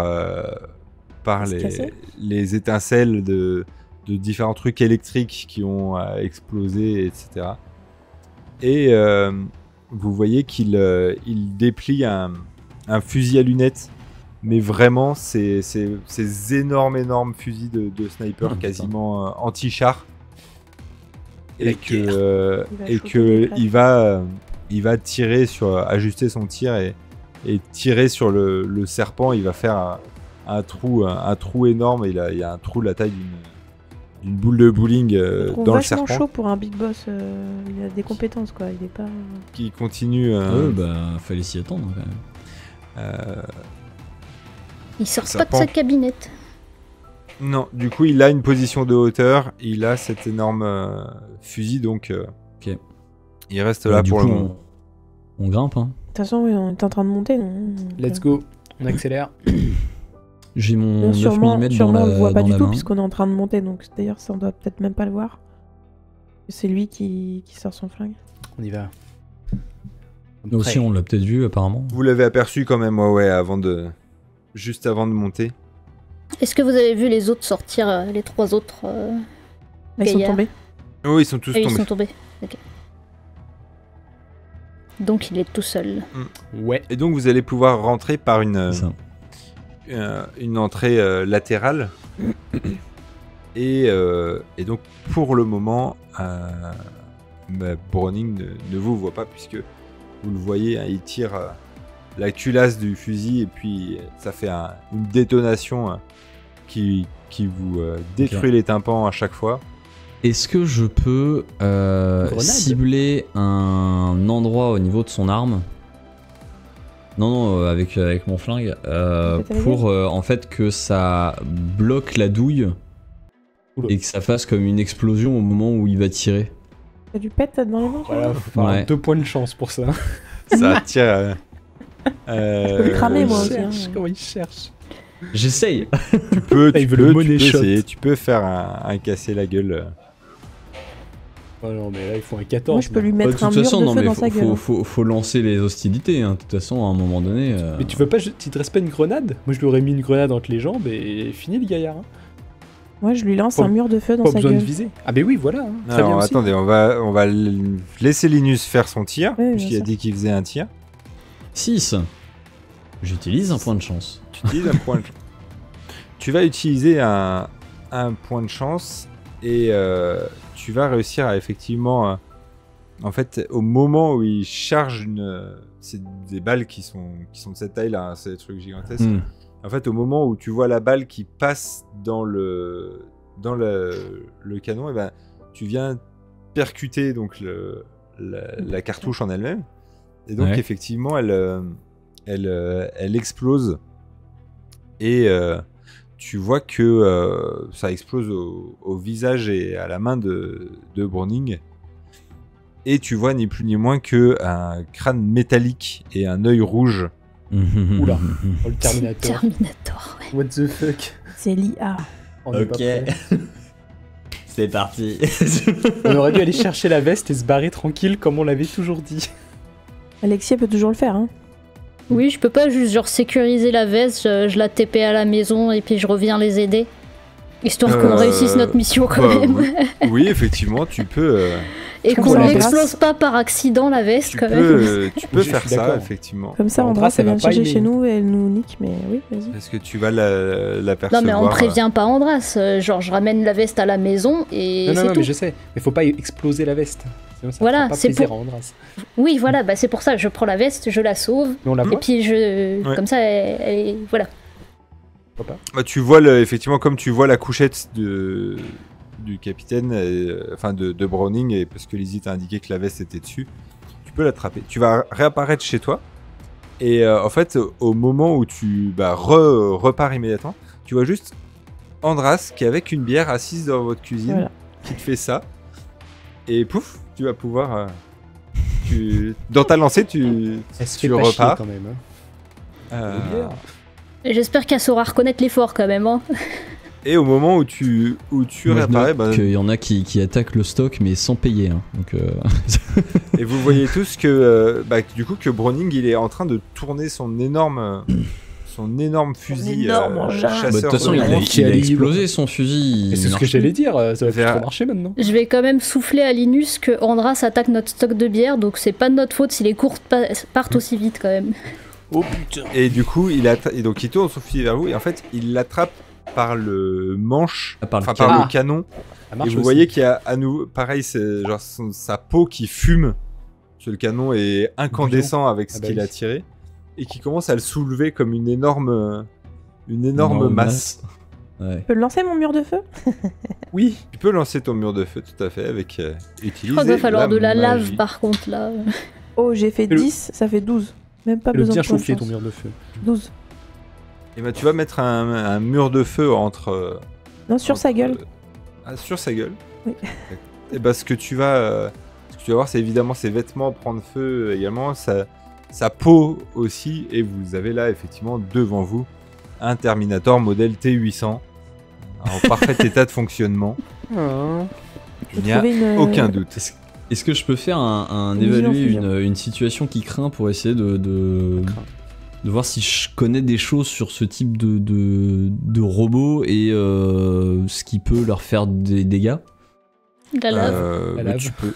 Se casser. les étincelles de différents trucs électriques qui ont explosé, etc. Et vous voyez qu'il il déplie un fusil à lunettes, mais vraiment ces énormes fusils de sniper Ah, putain. quasiment anti-char. La Et Il va et choper que des il va tirer ajuster son tir et tirer sur le serpent. Il va faire un trou énorme. Il y a un trou de la taille d'une boule de bowling Je trouve dans le vachement serpent chaud pour un big boss. Il a des compétences, quoi. Il est pas. qui continue. Bah, fallait s'y attendre quand même. Il sort Ça pas de pend. sa cabinette. Non, du coup, il a une position de hauteur. Il a cet énorme fusil, donc Ok. il reste là Du pour coup, le moment. on grimpe. Hein. De toute façon, oui, on est en train de monter. Donc, Let's go. On accélère. J'ai mon Bien, 9 sûrement, mm dans sûrement on le voit la, pas dans du la tout main. puisqu'on est en train de monter. Donc d'ailleurs, ça on doit peut-être même pas le voir. C'est lui qui sort son flingue. On y va. Nous aussi, on l'a peut-être vu apparemment. Vous l'avez aperçu quand même, ouais, juste avant de monter. Est-ce que vous avez vu les autres sortir, les trois autres Là, ils sont Gaillard. tombés. Oui, ils sont tous Ah, ils tombés. sont tombés. Ok. Donc il est tout seul. Ouais. Et donc vous allez pouvoir rentrer par une C'est entrée latérale. Et donc pour le moment, Browning ne vous voit pas puisque vous le voyez, hein, il tire la culasse du fusil et puis ça fait une détonation qui vous détruit les tympans à chaque fois. Est-ce que je peux Grenade. cibler un endroit au niveau de son arme? Non, avec mon flingue, pour en fait que ça bloque la douille Oula. et que ça fasse comme une explosion au moment où il va tirer. T'as du pet dans les mains, toi Voilà, faut faire Ouais. 2 points de chance pour ça. Ça tire. peux le cramer, moi aussi, hein. Comment il cherche. J'essaye. Tu peux, Il veut le money shot. essayer, tu peux faire un casser la gueule. Oh non, mais là, il faut un 14. Moi, je peux lui De mettre un toute mur façon, de non feu mais dans sa gueule. faut lancer les hostilités. Hein. De toute façon, à un moment donné. Mais tu veux pas, tu te restes pas une grenade? Moi, je lui aurais mis une grenade entre les jambes et fini le gaillard. Hein. Moi, je lui lance Pas- un mur de feu dans Pas sa besoin de gueule. viser. Ah, ben oui, voilà. Hein. Très bien Alors aussi. attendez, on va laisser Linus faire son tir, Oui, bien puisqu'il a sûr. dit qu'il faisait un tir. 6. J'utilise un point de chance. Tu utilises un point de chance. Tu vas utiliser un point de chance et tu vas réussir à effectivement. En fait, au moment où il charge c'est des balles qui sont de cette taille-là, hein, c'est des trucs gigantesques. Hmm. En fait, au moment où tu vois la balle qui passe dans le canon, et ben, tu viens percuter donc la cartouche en elle-même. Et donc, Ouais. effectivement, elle explose. Et tu vois que ça explose au visage et à la main de Browning. Et tu vois ni plus ni moins qu'un crâne métallique et un œil rouge. Oula. Oh, le Terminator. Terminator, ouais. What the fuck. C'est l'IA. On est pas prêt. C'est parti. On aurait dû aller chercher la veste et se barrer tranquille comme on l'avait toujours dit. Alexia peut toujours le faire, hein. Oui, je peux pas juste genre sécuriser la veste, je la TP à la maison et puis je reviens les aider. Histoire qu'on réussisse notre mission quand bah, même. Oui, effectivement, tu peux. Et Comme qu'on ça, n'explose pas par accident la veste Tu quand même. tu peux Je faire suis ça, d'accord. effectivement. Comme ça, Andras, Andras, elle elle va vient pas chercher aimer. chez nous et elle nous nique, mais oui, vas-y. Est-ce que tu vas l'apercevoir Non mais on prévient pas Andras, genre je ramène la veste à la maison et Non, non, c'est non, tout. mais je sais. Mais faut pas exploser la veste. Sinon, ça Voilà, fera pas c'est plaisir pour- à Andras. Oui voilà, bah c'est pour ça, je prends la veste, je la sauve Mais on la et voit. puis je... Ouais. Comme ça, voilà. Pourquoi pas. Bah, tu vois effectivement comme tu vois la couchette du capitaine, enfin de Browning, et parce que Lizzie t'a indiqué que la veste était dessus, tu peux l'attraper. Tu vas réapparaître chez toi et en fait au moment où tu repars immédiatement, tu vois juste Andras qui est avec une bière assise dans votre cuisine, Voilà. qui te fait ça et pouf, tu vas pouvoir dans ta lancée tu Elle se fait tu pas chier repars. quand même. Hein. euh, Une bière. Et j'espère qu'elle saura reconnaître l'effort quand même. Hein. Et au moment où tu Moi, je réapparais, note qu'il y en a qui attaquent le stock mais sans payer. Hein. Donc, et vous voyez tous que du coup que Browning il est en train de tourner son énorme fusil énorme engin. de chasseur. toute façon, de il lions. a explosé son fusil. Et c'est il ce que marche j'allais plus. dire, ça va Vers- trop marcher maintenant. Je vais quand même souffler à Linus que Andras attaque notre stock de bière, donc c'est pas de notre faute si les courses partent aussi vite quand même. Oh putain. Et du coup et donc il tourne son fusil vers vous et en fait il l'attrape par le manche, Ah, par le enfin canon. par le canon. Ça Et marche vous aussi. voyez qu'il y a à nouveau, pareil, c'est genre sa peau qui fume. Parce que le canon est incandescent avec ce Ah bah qu'il oui. a tiré. Et qui commence à le soulever comme une énorme masse. Ouais. Je peux lancer mon mur de feu? Oui. Tu peux lancer ton mur de feu tout à fait avec utiliser Je crois qu'il va falloir de la lave magie. par contre là. Oh, j'ai fait Et le- 10, ça fait 12. Même pas Le besoin bien de points de chauffé ton chance. mur de feu. 12. Et ben tu vas mettre un mur de feu entre... Non, sur sa gueule. Sur sa gueule. Oui. Et ben ce que tu vas voir, c'est évidemment ses vêtements prendre feu également, sa peau aussi, et vous avez là effectivement devant vous un Terminator modèle T800 en parfait état de fonctionnement. Il n'y a Trouver une, aucun doute. Est-ce que je peux faire un Une vision évaluer fusion. une situation qui craint pour essayer de voir si je connais des choses sur ce type de robot et ce qui peut leur faire des dégâts? De la lave. La Mais lave. tu peux.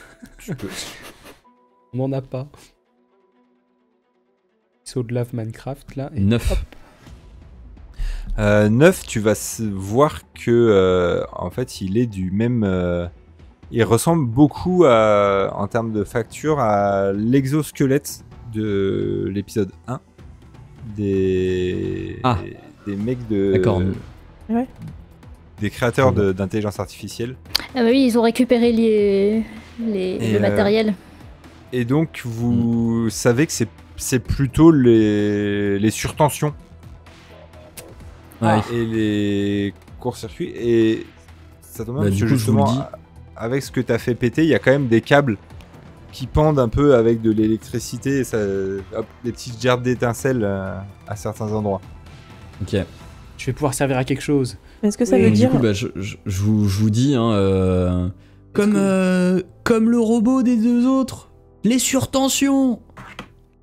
On n'en a pas. Saut de lave Minecraft là. Et 9. 9, tu vas voir que en fait il est du même. Il ressemble beaucoup en termes de facture à l'exosquelette de l'épisode 1 des mecs de. D'accord. Des créateurs d'intelligence artificielle. Ah bah oui, ils ont récupéré Et, le matériel. Et donc vous savez que c'est plutôt les surtensions Ouais. et les courts-circuits. Et ça tombe bien Bah, parce du que coup, je vous le justement, avec ce que t'as fait péter, il y a quand même des câbles qui pendent un peu avec de l'électricité et ça, hop, des petites gerbes d'étincelles à certains endroits. Ok. je vais pouvoir servir à quelque chose. Est-ce que ça Oui. veut Donc, du dire... coup, bah, je vous dis, hein, comme le robot des deux autres, les surtensions.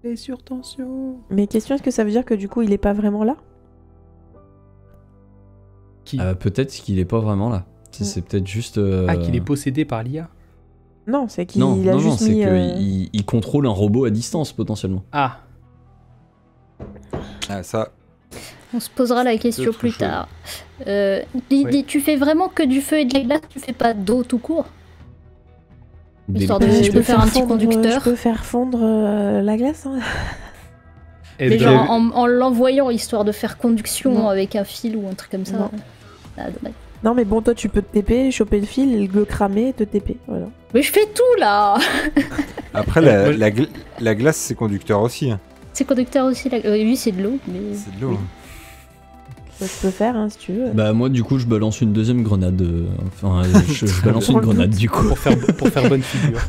Les surtensions. Mais question, est-ce que ça veut dire que du coup il est pas vraiment là? Qui Peut-être qu'il est pas vraiment là. C'est peut-être juste. Ah, qu'il est possédé par l'IA. Non, c'est qu'il Non, a non, juste c'est mis... qu'il contrôle un robot à distance potentiellement. Ah. Ah, ça, On se posera la question autre plus chose. tard. Ouais. Tu fais vraiment que du feu et de la glace, tu fais pas d'eau tout court? Histoire de- L'électricité. de faire un petit conducteur. Je peux faire fondre la glace, hein. Et Mais ben, genre en l'envoyant, histoire de faire conduction Non. avec un fil ou un truc comme ça. Non. Ah, dommage. Non, mais bon, toi tu peux te TP, choper le fil, le cramer et te TP, voilà. Mais je fais tout là. après la glace c'est conducteur aussi. Hein. C'est conducteur aussi, oui c'est de l'eau, mais... C'est de l'eau. Oui. hein. Ça, tu peux faire, hein, si tu veux. Bah moi du coup je balance une deuxième grenade. Enfin je balance Dans une le grenade doute. du coup pour faire bonne figure.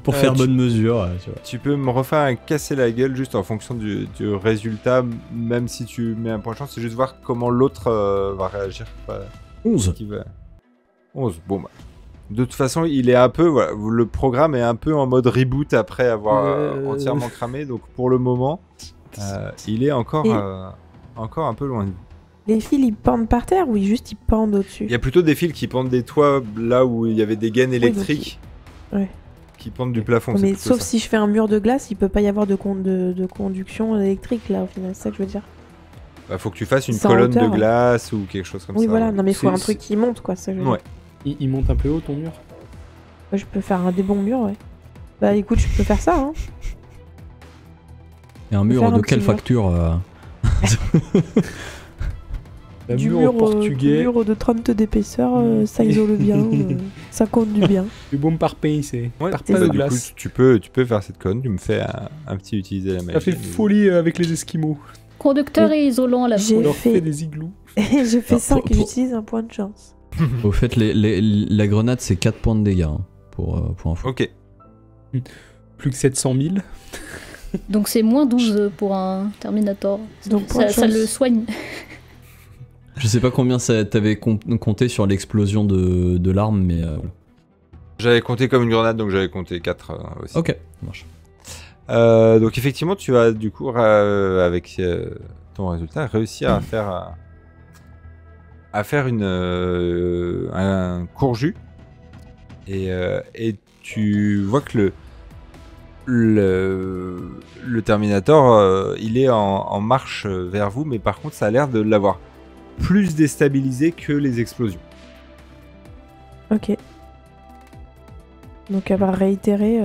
pour faire tu- bonne mesure. Tu vois. Tu peux me refaire un casser la gueule juste en fonction du résultat, même si tu mets un point de chance, c'est juste voir comment l'autre va réagir. Pas 11. qui va... 11, bon bah. De toute façon, il est un peu, voilà, le programme est un peu en mode reboot après avoir entièrement cramé, donc pour le moment, il est encore, Et- encore un peu loin de vous. Les fils ils pendent par terre ou juste ils pendent au-dessus? Il y a plutôt des fils qui pendent des toits là où il y avait des gaines électriques Ouais. qui pendent du plafond. Ouais, c'est mais plutôt sauf ça. si je fais un mur de glace, il peut pas y avoir de conduction électrique là au final, c'est ça que je veux dire. Bah, faut que tu fasses une C'est en colonne hauteur. de glace ou quelque chose comme Oui ça. voilà, non mais il faut C'est- un truc qui monte quoi, c'est ça que je veux Ouais. dire. Il monte un peu haut ton mur. Ouais, je peux faire des bons murs, ouais. Bah écoute, je peux faire ça, hein. Et un faire mur un de petit quelle mur. facture Un Du mur en portugais. mur de 30 d'épaisseur, ça isole bien, ça compte du bien. Du bon par pays, c'est. Ouais, Par c'est pas ça. de du coup, glace. tu peux faire cette colonne, tu me fais un petit utiliser la magie. Ça fait folie avec les Esquimaux. Conducteur et isolant à la J'ai- On fois. leur fait- fait des igloos. Et j'ai fait Alors, 5 pour- et j'utilise un point de chance. Au fait la grenade c'est 4 points de dégâts hein, pour info. Ok. Plus que 700 000. Donc c'est moins 12 pour un Terminator. Donc, point Ça, de ça chance. le soigne. Je sais pas combien t'avais compté sur l'explosion de l'arme, mais... J'avais compté comme une grenade, donc j'avais compté 4 aussi. Ok, ça marche. Donc effectivement, tu vas du coup, avec ton résultat, réussir à faire un court jus. Et tu vois que le Terminator, il est en marche vers vous, mais par contre, ça a l'air de l'avoir plus déstabilisé que les explosions. Ok. Donc elle va réitérer.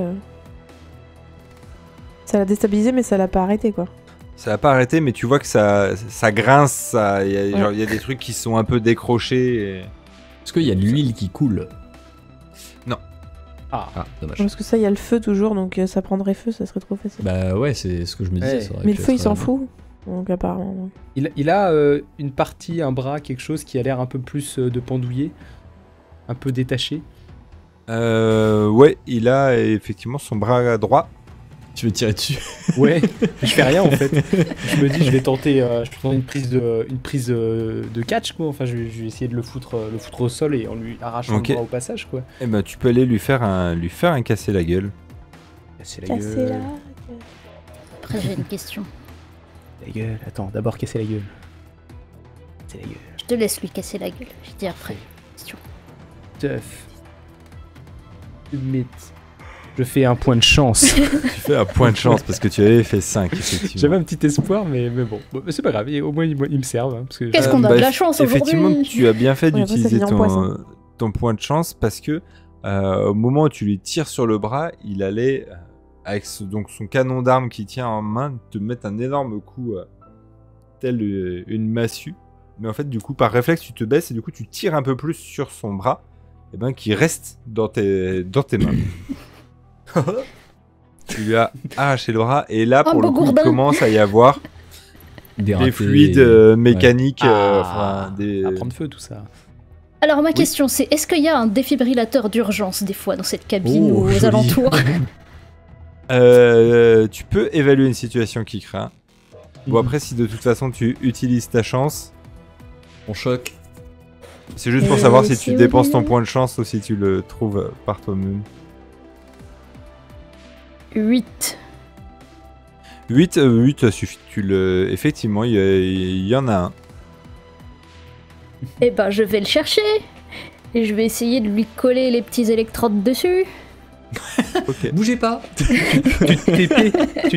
Ça l'a déstabilisé, mais ça l'a pas arrêté, quoi. Ça n'a pas arrêté, mais tu vois que ça grince, il y a des trucs qui sont un peu décrochés. Est-ce qu'il y a de l'huile qui coule? Non. Ah, dommage. Parce que ça, il y a le feu toujours, donc ça prendrait feu, ça serait trop facile. Bah ouais, c'est ce que je me disais. Ouais. ça aurait Mais pu le feu, il être, s'en fout. Donc apparemment. Il a une partie, un bras, quelque chose qui a l'air un peu plus de pendouillé, un peu détaché. Ouais, il a effectivement son bras droit. Tu veux tirer dessus? Ouais, je fais rien en fait. Je me dis, je vais tenter une prise de catch quoi. Enfin, je vais essayer de le foutre au sol et on lui arrache le bras au passage quoi. Eh ben, tu peux aller lui faire un casser la gueule. Casser la Casser gueule. là. Après, j'ai une question. La gueule. Attends, d'abord casser la gueule. Casser la gueule. Je te laisse lui casser la gueule. Je dis après. Question. Tough. Je fais un point de chance. Tu fais un point de chance parce que tu avais fait 5 effectivement. J'avais un petit espoir, mais bon. Mais c'est pas grave, au moins ils me servent. Hein, parce que Qu'est-ce qu'on a de la chance effectivement, aujourd'hui. tu as bien fait Ouais, après, ça d'utiliser finit en poisson. ton point de chance parce que au moment où tu lui tires sur le bras, il allait, avec donc son canon d'arme qui tient en main, te mettre un énorme coup tel une massue. Mais en fait, du coup, par réflexe, tu te baisses et du coup, tu tires un peu plus sur son bras, et ben, qui reste dans tes mains. Tu lui as arraché le bras et là, pour le coup, il commence à y avoir des fluides mécaniques, à des... prendre feu tout ça. Alors ma question c'est, est-ce qu'il y a un défibrillateur d'urgence des fois dans cette cabine ou aux joli. alentours? Tu peux évaluer une situation qui craint. Bon, après, si de toute façon tu utilises ta chance, On choque. c'est juste pour savoir si si tu dépenses oui. ton point de chance ou si tu le trouves par toi-même. 8. 8, ça suffit. Effectivement, il y en a un. Eh ben je vais le chercher. Et je vais essayer de lui coller les petits électrodes dessus. Ok. Bougez pas. Tu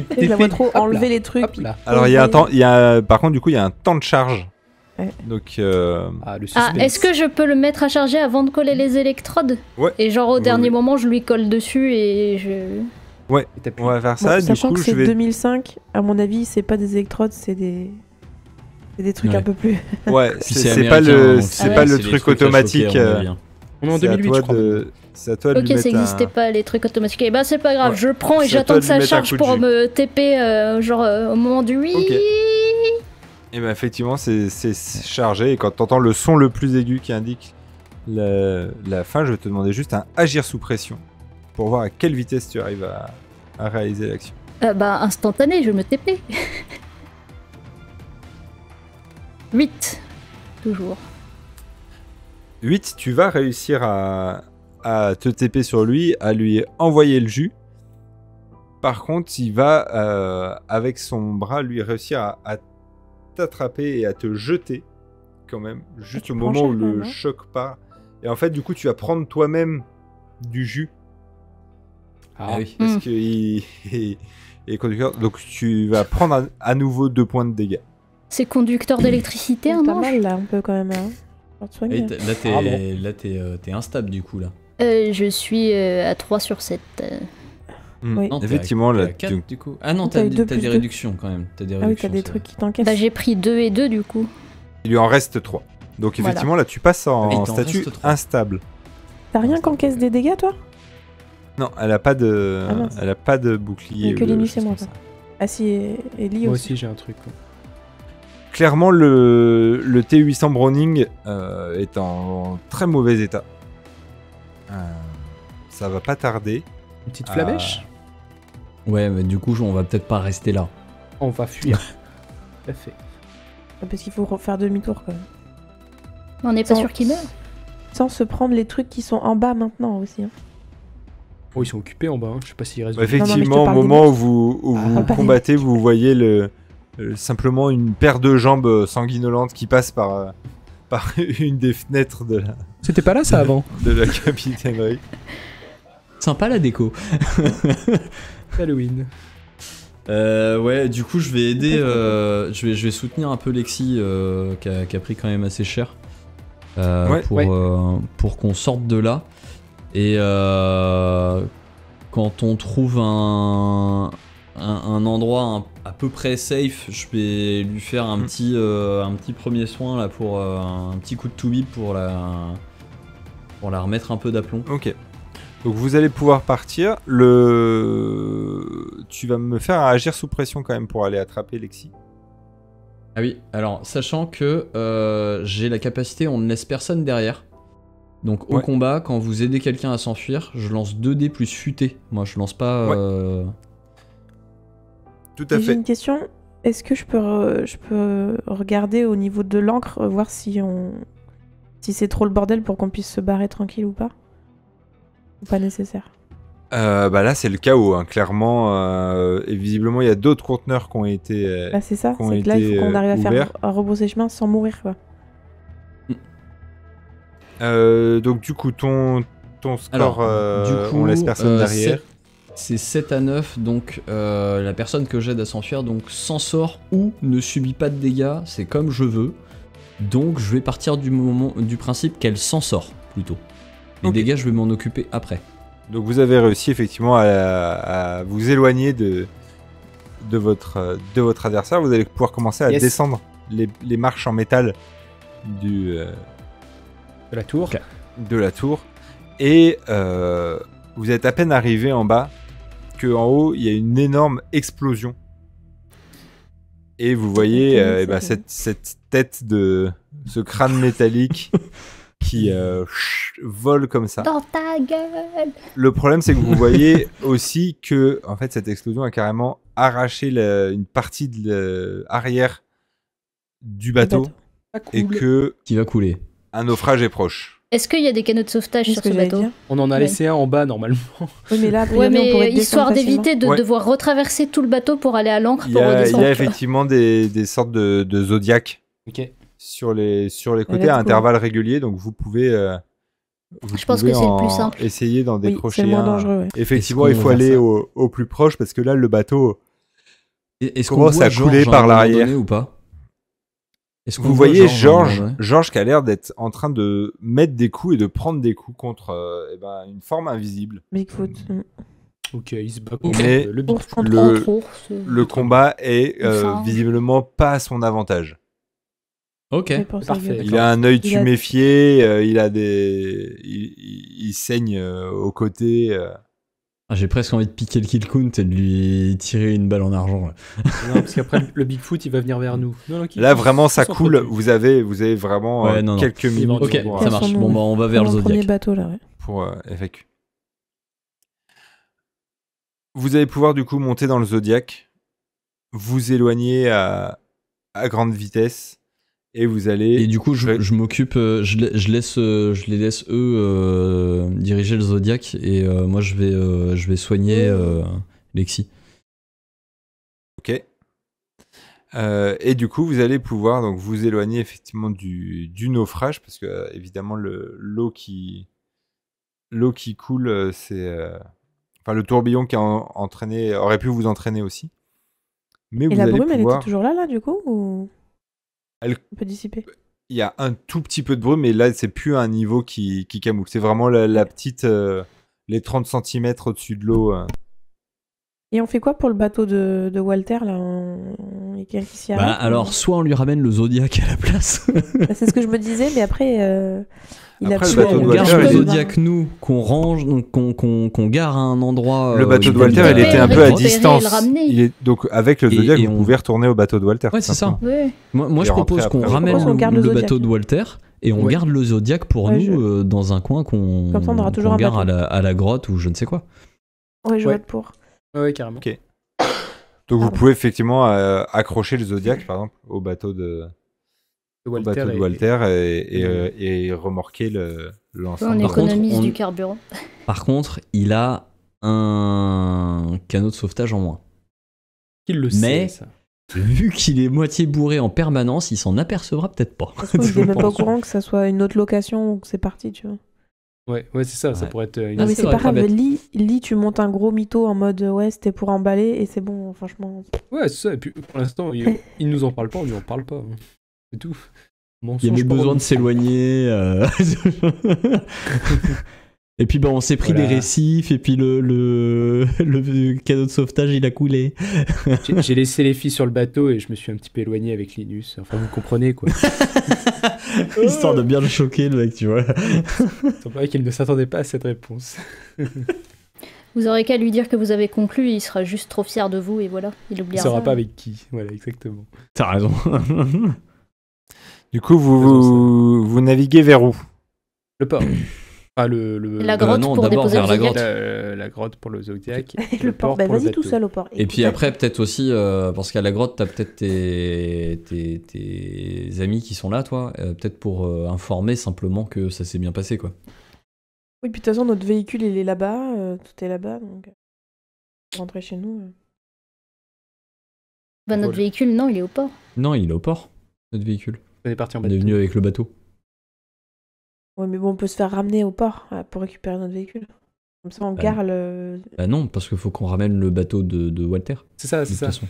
te Je la vois trop hop là, enlever les trucs. hop là. Alors, il y a un temps. Par contre, du coup, il y a un temps de charge. Ouais. Donc, Ah, le Ah, suspense. est-ce que je peux le mettre à charger avant de coller les électrodes? Ouais. Et genre au Oui, dernier oui. moment je lui colle dessus et je... Et t'appuies. on va faire Bon, ça. Du sachant coup, que je c'est vais. 2005, à mon avis, c'est pas des électrodes, c'est des trucs Ouais. un peu plus. Ouais, Puis c'est pas américain, le, donc c'est Ah pas ouais. le c'est les truc trucs à automatique. choquer, à mon avis, hein. On est en c'est à 2008, toi je crois. C'est à toi de Ok, lui mettre ça n'existait un... pas les trucs automatiques. Et bah c'est pas grave, Ouais. je prends et C'est à j'attends toi que de ça lui mettre un charge coup de pour jus. me TP au moment du oui. Ok. Et ben effectivement, c'est chargé. Et quand t'entends le son le plus aigu qui indique la fin, je vais te demander juste un agir sous pression pour voir à quelle vitesse tu arrives à réaliser l'action. Bah instantané, je me TP. 8. Toujours. 8, tu vas réussir à te TP sur lui, à lui envoyer le jus. Par contre, il va, avec son bras, lui réussir à t'attraper et à te jeter, quand même, juste tu au prends moment cher, où quand le même, hein. choc part. Et en fait, du coup, tu vas prendre toi-même du jus. Ah, Ah oui. Parce que il est conducteur. Donc, tu vas prendre à nouveau 2 points de dégâts. C'est conducteur d'électricité, un Pas ange? mal là, on peut quand même. Hein. Faut te soigner. Et là, t'es instable du coup là. Je suis à 3 sur 7. Oui. Non, t'es Effectivement, t'es là, à 4, tu- du coup. Ah non, T'as eu deux t'as plus des deux. réductions quand même. T'as des Ah oui, réductions. t'as des c'est trucs vrai. qui t'encaissent. Bah j'ai pris 2 et 2 du coup. il lui en reste 3. Donc, Voilà. effectivement, là, tu passes Ah, en il t'en statut reste 3. instable. T'as rien qu'encaisse des dégâts, toi? Non, elle a pas de, Ah, mince. elle a pas de bouclier. Il y a que ou de Linus choses et moi, comme ça. quoi. Ah si, et Ellie Moi aussi. aussi, j'ai un truc. Quoi. Clairement, le T800 Browning est en très mauvais état. Ça va pas tarder. Une petite flamèche. Ouais, mais du coup, on va peut-être pas rester là. On va fuir. Tout à fait. Parce qu'il faut faire demi-tour quand même. On n'est pas Sans- sûr qu'il meure. Sans se prendre les trucs qui sont en bas maintenant aussi. Hein. Oh, ils sont occupés en bas, hein. Je sais pas s'ils restent. Bah, Non, mais je te effectivement, au parle des moment où monstres. vous Ah, pas des combattez, vous voyez simplement une paire de jambes sanguinolentes qui passe par une des fenêtres C'était pas là ça avant. de la capitainerie. Sympa la déco. Halloween. Ouais, du coup, je vais aider. Je vais soutenir un peu Lexi qui a pris quand même assez cher Ouais, pour qu'on sorte de là. Et quand on trouve un endroit à peu près safe, je vais lui faire un petit premier soin là pour un petit coup de toubib pour la remettre un peu d'aplomb. Ok. Donc vous allez pouvoir partir. Tu vas me faire agir sous pression quand même pour aller attraper Lexi. Ah oui, alors sachant que j'ai la capacité, on ne laisse personne derrière. Donc au Ouais. combat, quand vous aidez quelqu'un à s'enfuir, je lance 2 dés plus futé. Moi je lance pas... Tout à J'ai fait. une question. Est-ce que je peux regarder au niveau de l'encre, voir si c'est trop le bordel pour qu'on puisse se barrer tranquille ou pas? Ou pas nécessaire? Bah là c'est le chaos, hein. Clairement. Et visiblement il y a d'autres conteneurs qui ont été... Bah, c'est ça, qui ont c'est que là il été, faut qu'on arrive à ouverts. faire à rebrousser chemin sans mourir quoi. Donc du coup ton score, Alors, du coup, on laisse personne derrière. C'est 7 à 9, donc la personne que j'aide à s'enfuir donc s'en sort ou ne subit pas de dégâts, c'est comme je veux. Donc je vais partir du principe qu'elle s'en sort plutôt. Les Ok. dégâts je vais m'en occuper après. Donc vous avez réussi effectivement à vous éloigner de votre adversaire. Vous allez pouvoir commencer à Yes. descendre les marches en métal de De la tour. Ok. la tour. Et vous êtes à peine arrivé en bas que en haut il y a une énorme explosion. Et vous voyez Ok, eh ben, c'est cette tête de ce crâne métallique qui vole comme ça. Dans ta gueule. Le problème, c'est que vous voyez aussi que en fait, cette explosion a carrément arraché une partie de l'arrière du bateau Ah, cool. et que Qui va couler. un naufrage est proche. Est-ce qu'il y a des canaux de sauvetage C'est sur ce que ce j'allais bateau? dire. On en a Ouais. laissé un en bas normalement. Oui, mais là, a Ouais, priori, on pourrait mais histoire descendre facilement. d'éviter de Ouais. devoir retraverser tout le bateau pour aller à l'ancre Il y pour a redescendre. effectivement des sortes de zodiacs Ok. sur les côtés let's à go. intervalles réguliers, donc vous pouvez Je pense que c'est le plus simple. essayer d'en Oui, décrocher c'est le moins un. dangereux. Ouais. Effectivement, Est-ce il qu'on faut va aller faire ça au plus proche parce que là, le bateau. Est-ce Commence qu'on voit à couler Georges par à un moment l'arrière. donné ou pas? Est-ce qu'on Vous voit voyez Georges à un moment donné Georges qui a l'air d'être en train de mettre des coups et de prendre des coups contre une forme invisible. Bigfoot. Ok, il se bat Ok. contre Mais le Ours Bigfoot. contre Le- Entre ours, Le combat est Enfin. visiblement pas à son avantage. Ok. Mais pour ça, parfait. Il a un œil Il a- tuméfié, il saigne aux côtés. Ah, j'ai presque envie de piquer le kill count et de lui tirer une balle en argent. Là. Non, parce qu'après le Bigfoot il va venir vers nous. Non, non, Là vraiment ça ils sont coule. trop Vous avez vraiment Ouais, non, non. quelques minutes Ok, pour, ça marche. Personne Bon, nous- bah, on va vers le Mon premier Zodiac. bateau là, ouais. pour FAQ. Vous allez pouvoir du coup monter dans le Zodiac, vous éloigner à grande vitesse et vous allez. Et du coup, je m'occupe, je les laisse eux diriger le Zodiac et moi je vais soigner Lexi. Ok. Et du coup, vous allez pouvoir donc vous éloigner effectivement du naufrage parce que évidemment l'eau qui coule, c'est enfin le tourbillon qui a entraîné aurait pu vous entraîner aussi. Mais Et vous la allez brume, elle pouvoir. était toujours là, du coup ou... Elle- On peut dissiper. Il y a un tout petit peu de brume, mais là c'est plus un niveau qui camoufle. C'est vraiment la petite les 30 cm au-dessus de l'eau. Et on fait quoi pour le bateau de Walter là et quelqu'un qui s'y Bah arrête, alors, soit on lui ramène le Zodiac à la place, Bah, c'est ce que je me disais, mais après, il a Après, le soit bateau de on Walter, garde le il est- Zodiac nous, qu'on range, donc qu'on gare à un endroit. Le bateau où de il Walter, peut il le était un peu à récupérer et le distance. ramener. Il est donc avec le Et- Zodiac, et vous on- pouvez retourner au bateau de Walter. Ouais, tout c'est ça. simplement. Ouais. Moi je Et rentrer propose qu'on après. ramène Propose qu'on garde le le Zodiac. bateau de Walter et on Ouais. garde le Zodiac pour Ouais, nous dans un coin qu'on Comme ça, on aura toujours qu'on un gare bateau. à la grotte ou je ne sais quoi. Ouais, je Ouais. vote pour. Ouais, carrément. Ok. Donc vous Pardon. pouvez effectivement accrocher le Zodiac, par exemple, au bateau de au bateau de Walter et remorquer l'ensemble. On Par contre, économise du carburant. Par contre, il a un canot de sauvetage en moins. Qu'il le Mais- sait, ça. Vu qu'il est moitié bourré en permanence, il s'en apercevra peut-être pas. Ça se trouve, il Je est même pas au pense. courant que ça soit une autre location ou que c'est parti, tu vois. Ouais, c'est ça, ça Ouais. pourrait être une... Non, mais c'est c'est vrai, pas pas grave. bête. Lis, tu montes un gros mytho en mode ouais, c'était pour emballer et c'est bon, franchement. Ouais, c'est ça, et puis pour l'instant, il nous en parle pas, on lui en parle pas. Hein. C'est tout. Il y Mensonge avait pour besoin de nous. s'éloigner. Et puis on s'est pris Voilà. des récifs et puis le canot de sauvetage il a coulé. J'ai laissé les filles sur le bateau et je me suis un petit peu éloigné avec Linus. Enfin, vous comprenez, quoi. Histoire de bien le choquer le mec, tu vois. Il semblerait qu'il ne s'attendait pas à cette réponse. Vous aurez qu'à lui dire que vous avez conclu, il sera juste trop fier de vous et voilà, il Il oubliera. saura ça. pas avec qui. Voilà, exactement. T'as raison. Du coup, vous naviguez vers où? Le port. Enfin, La grotte non, pour d'abord déposer vers le la Zodiac. grotte. La grotte pour le Zodiac. Et le port, bah pour le vas-y tout bateau. seul au port. Et puis après peut-être aussi, parce qu'à la grotte t'as peut-être tes amis qui sont là toi, peut-être pour informer simplement que ça s'est bien passé quoi. Oui, puis de toute façon, notre véhicule, il est là-bas, tout est là-bas, donc rentrer chez nous. Bah, notre Voilà. véhicule, non, il est au port. Non il est au port, notre véhicule. On est parti en On est bateau. venu avec le bateau. Ouais, mais bon, on peut se faire ramener au port pour récupérer notre véhicule. Comme ça, on Bah, gare le. Bah non, parce qu'il faut qu'on ramène le bateau de Walter. C'est ça, De c'est toute ça. façon.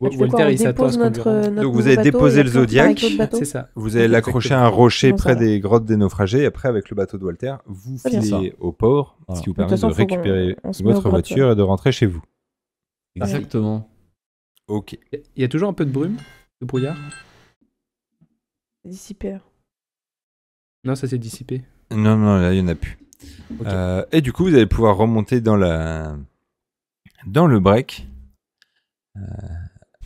Ah, tu fais quoi, Walter, on il s'attend à dépose ce qu'on lui notre, rende. notre Donc vous nouveau avez bateau déposé et le après, on Zodiac. part avec l'autre bateau. C'est ça. Vous allez l'accrocher à un Exactement. rocher Non, ça près va. des grottes des naufragés. Et après, avec le bateau de Walter, vous Très bien. filez au port, Voilà. ce qui vous De toute permet façon, de faut qu'on- récupérer on se met aux votre grottes, voiture et de rentrer chez vous. Exactement. Ok. Il y a toujours un peu de brume, de brouillard. C'est dissipé. Non, ça s'est dissipé. Non, là, il n'y en a plus. Ok. Et du coup, vous allez pouvoir remonter dans le break.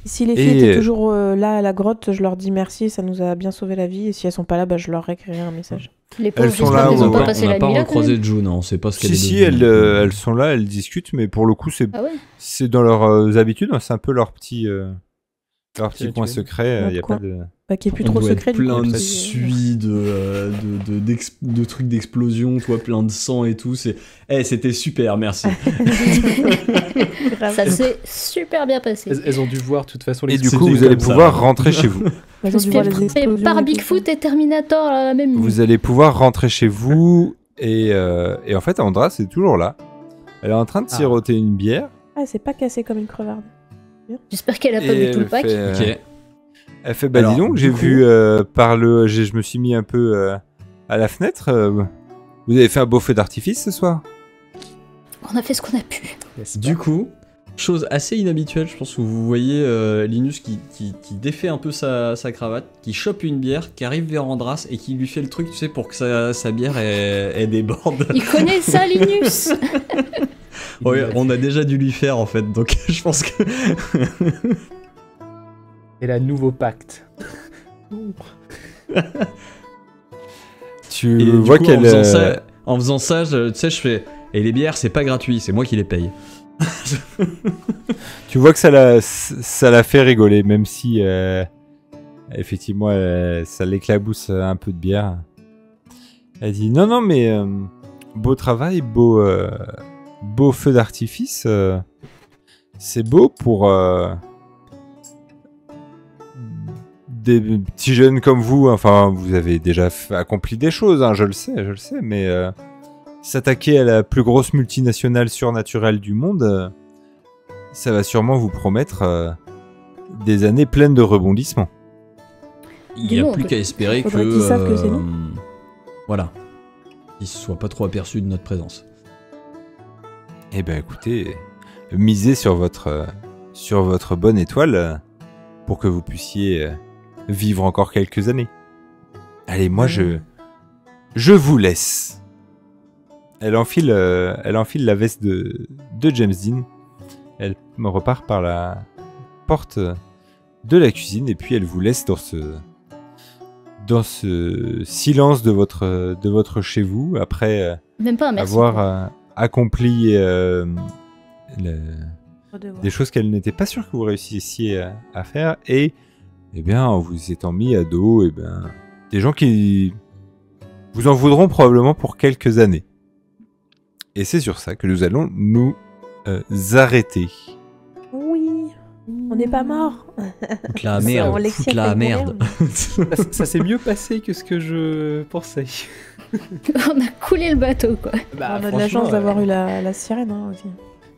Si les Et, filles étaient toujours là à la grotte, je leur dis merci, ça nous a bien sauvé la vie. Et si elles sont pas là, bah, je leur écrirai un message. Les pauvres, sont j'espère là, qu'ils ouais, ont pas ouais. passé On n'a la pas nuit là. quand recroisé même. June, hein, on sait pas ce qu'elle est Si, devenue. elles sont là, elles discutent, mais pour le coup, c'est Ah ouais. dans leurs habitudes. C'est un peu leur petit coin rituel. secret. Notre Il y a coin. pas de... Bah, qui est plus On trop doit secret être du coup. plein de parce que- suie, de trucs d'explosion, toi, plein de sang et tout. C'était super, merci. Grave. Ça s'est super bien passé. Elles ont dû voir, de toute façon, Et les du C'était coup, vous allez comme ça. pouvoir rentrer chez vous. Elles Je ont me dû voir les suis fait explosions par et tout, Bigfoot et Terminator là, la même nuit. Vous allez pouvoir rentrer chez vous. Et en fait, Andra, c'est toujours là. Elle est en train de Ah. siroter une bière. Ah, c'est pas cassé comme une crevarde. J'espère qu'elle a pas Et bu tout le elle pack. fait, Ok. Elle fait, bah Alors, dis donc, du j'ai coup- vu je me suis mis un peu à la fenêtre. Vous avez fait un beau feu d'artifice ce soir? On a fait ce qu'on a pu. Du coup, chose assez inhabituelle, je pense que vous voyez Linus qui défait un peu sa cravate, qui chope une bière, qui arrive vers Andras et qui lui fait le truc, tu sais, pour que sa bière elle déborde. Il connaît ça, Linus. Ouais, on a déjà dû lui faire en fait, donc je pense que. Et la nouveau pacte. Tu Et du vois coup, qu'elle. en faisant ça, tu sais, je fais. Et les bières, c'est pas gratuit, c'est moi qui les paye. Tu vois que ça la fait rigoler, même si effectivement ça l'éclabousse un peu de bière. Elle dit non mais beau travail, beau feu d'artifice, c'est beau pour des petits jeunes comme vous. Enfin, vous avez déjà accompli des choses, hein, je le sais, mais s'attaquer à la plus grosse multinationale surnaturelle du monde. Ça va sûrement vous promettre des années pleines de rebondissements. Il Dis-nous, n'y a on plus peut- qu'à espérer faudrait que. qu'ils savent que c'est nous. Voilà. Qu'ils ne soient pas trop aperçus de notre présence. Eh ben écoutez, misez sur votre bonne étoile pour que vous puissiez vivre encore quelques années. Allez, moi je vous laisse. Elle enfile la veste de James Dean. Elle me repart par la porte de la cuisine et puis elle vous laisse dans ce silence de votre chez vous après Même pas un merci. avoir accompli Au devoir. des choses qu'elle n'était pas sûre que vous réussissiez à faire et eh bien, en vous étant mis à dos, eh bien, des gens qui vous en voudront probablement pour quelques années. Et c'est sur ça que nous allons nous arrêter. Oui, on n'est pas mort. Toute la Ça, merde, on l'excite toute la avec merde. Ça s'est mieux passé que ce que je pensais. On a coulé le bateau, quoi. Bah, On a de la franchement, chance d'avoir eu la sirène hein, aussi.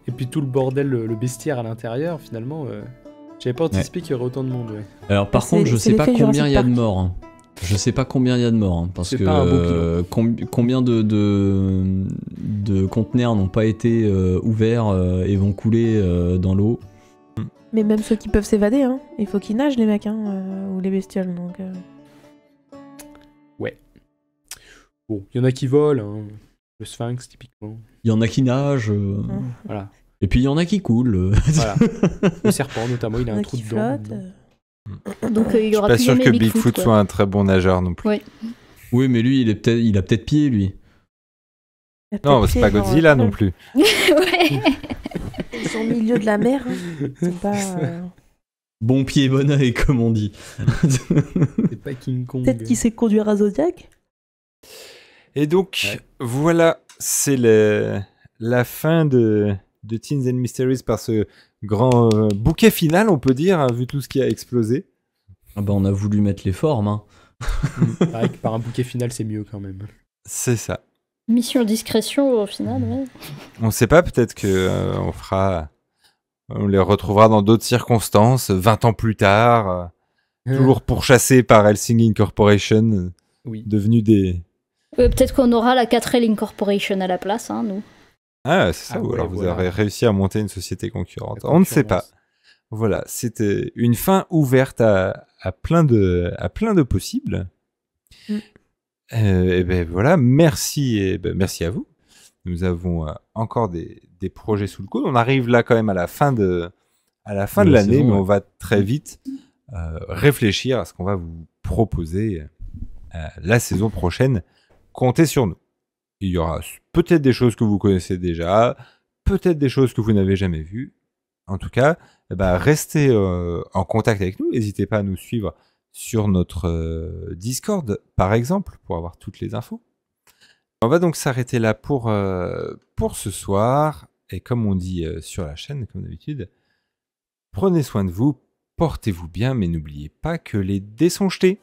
Et puis tout le bordel, le bestiaire à l'intérieur, finalement, j'avais pas anticipé qu'il y aurait autant de monde. Ouais. Alors par C'est- contre, je c'est sais pas l'effet combien il y a de Jurassic morts. Hein. Je sais pas combien il y a de morts, hein, parce C'est que pas un beau combien de conteneurs n'ont pas été ouverts et vont couler dans l'eau. Mais même ceux qui peuvent s'évader, hein. Il faut qu'ils nagent les mecs, hein, ou les bestioles. Donc, Bon, il y en a qui volent, hein. Le sphinx typiquement. Il y en a qui nagent, Voilà. et puis il y en a qui coulent. Voilà. Le serpent notamment, il a il y en un a trou qui dedans. flottent. Donc il y Je suis aura pas plus sûr jamais que Bigfoot, Bigfoot quoi. soit un très bon nageur non plus. Ouais. Oui, mais lui, il a peut-être pied, lui. Il y a Non, peut-être c'est pas genre, Godzilla non plus. Ouais. Ils sont au milieu de la mer. Hein. C'est pas. Bon pied, bon oeil, comme on dit. C'est pas King Kong. Peut-être qu'il sait conduire à Zodiac. Et donc, Ouais. voilà, c'est la fin de Teens and Mysteries par ce grand bouquet final, on peut dire, hein, vu tout ce qui a explosé. Ah bah, on a voulu mettre les formes. Hein. C'est vrai que par un bouquet final, c'est mieux quand même. C'est ça. Mission discrétion au final, ouais. On sait pas, peut-être que on les retrouvera dans d'autres circonstances, 20 ans plus tard, toujours pourchassés par Helsing Corporation, Oui. devenus des... Peut-être qu'on aura la 4L Incorporation à la place, hein, nous. Ah, c'est ça, Ah ou ouais, alors vous voilà. aurez réussi à monter une société concurrente. La On ne sait pas. concurrence. Voilà, c'était une fin ouverte à plein de possibles. Mm. Et ben voilà, merci merci à vous. Nous avons encore des projets sous le coude. On arrive là quand même à la fin de la l'année, saison, mais ouais. on va très vite réfléchir à ce qu'on va vous proposer la saison prochaine. Comptez sur nous. Il y aura peut-être des choses que vous connaissez déjà, peut-être des choses que vous n'avez jamais vues. En tout cas, restez en contact avec nous. N'hésitez pas à nous suivre sur notre Discord, par exemple, pour avoir toutes les infos. On va donc s'arrêter là pour ce soir. Et comme on dit sur la chaîne, comme d'habitude, prenez soin de vous, portez-vous bien, mais n'oubliez pas que les dés sont jetés.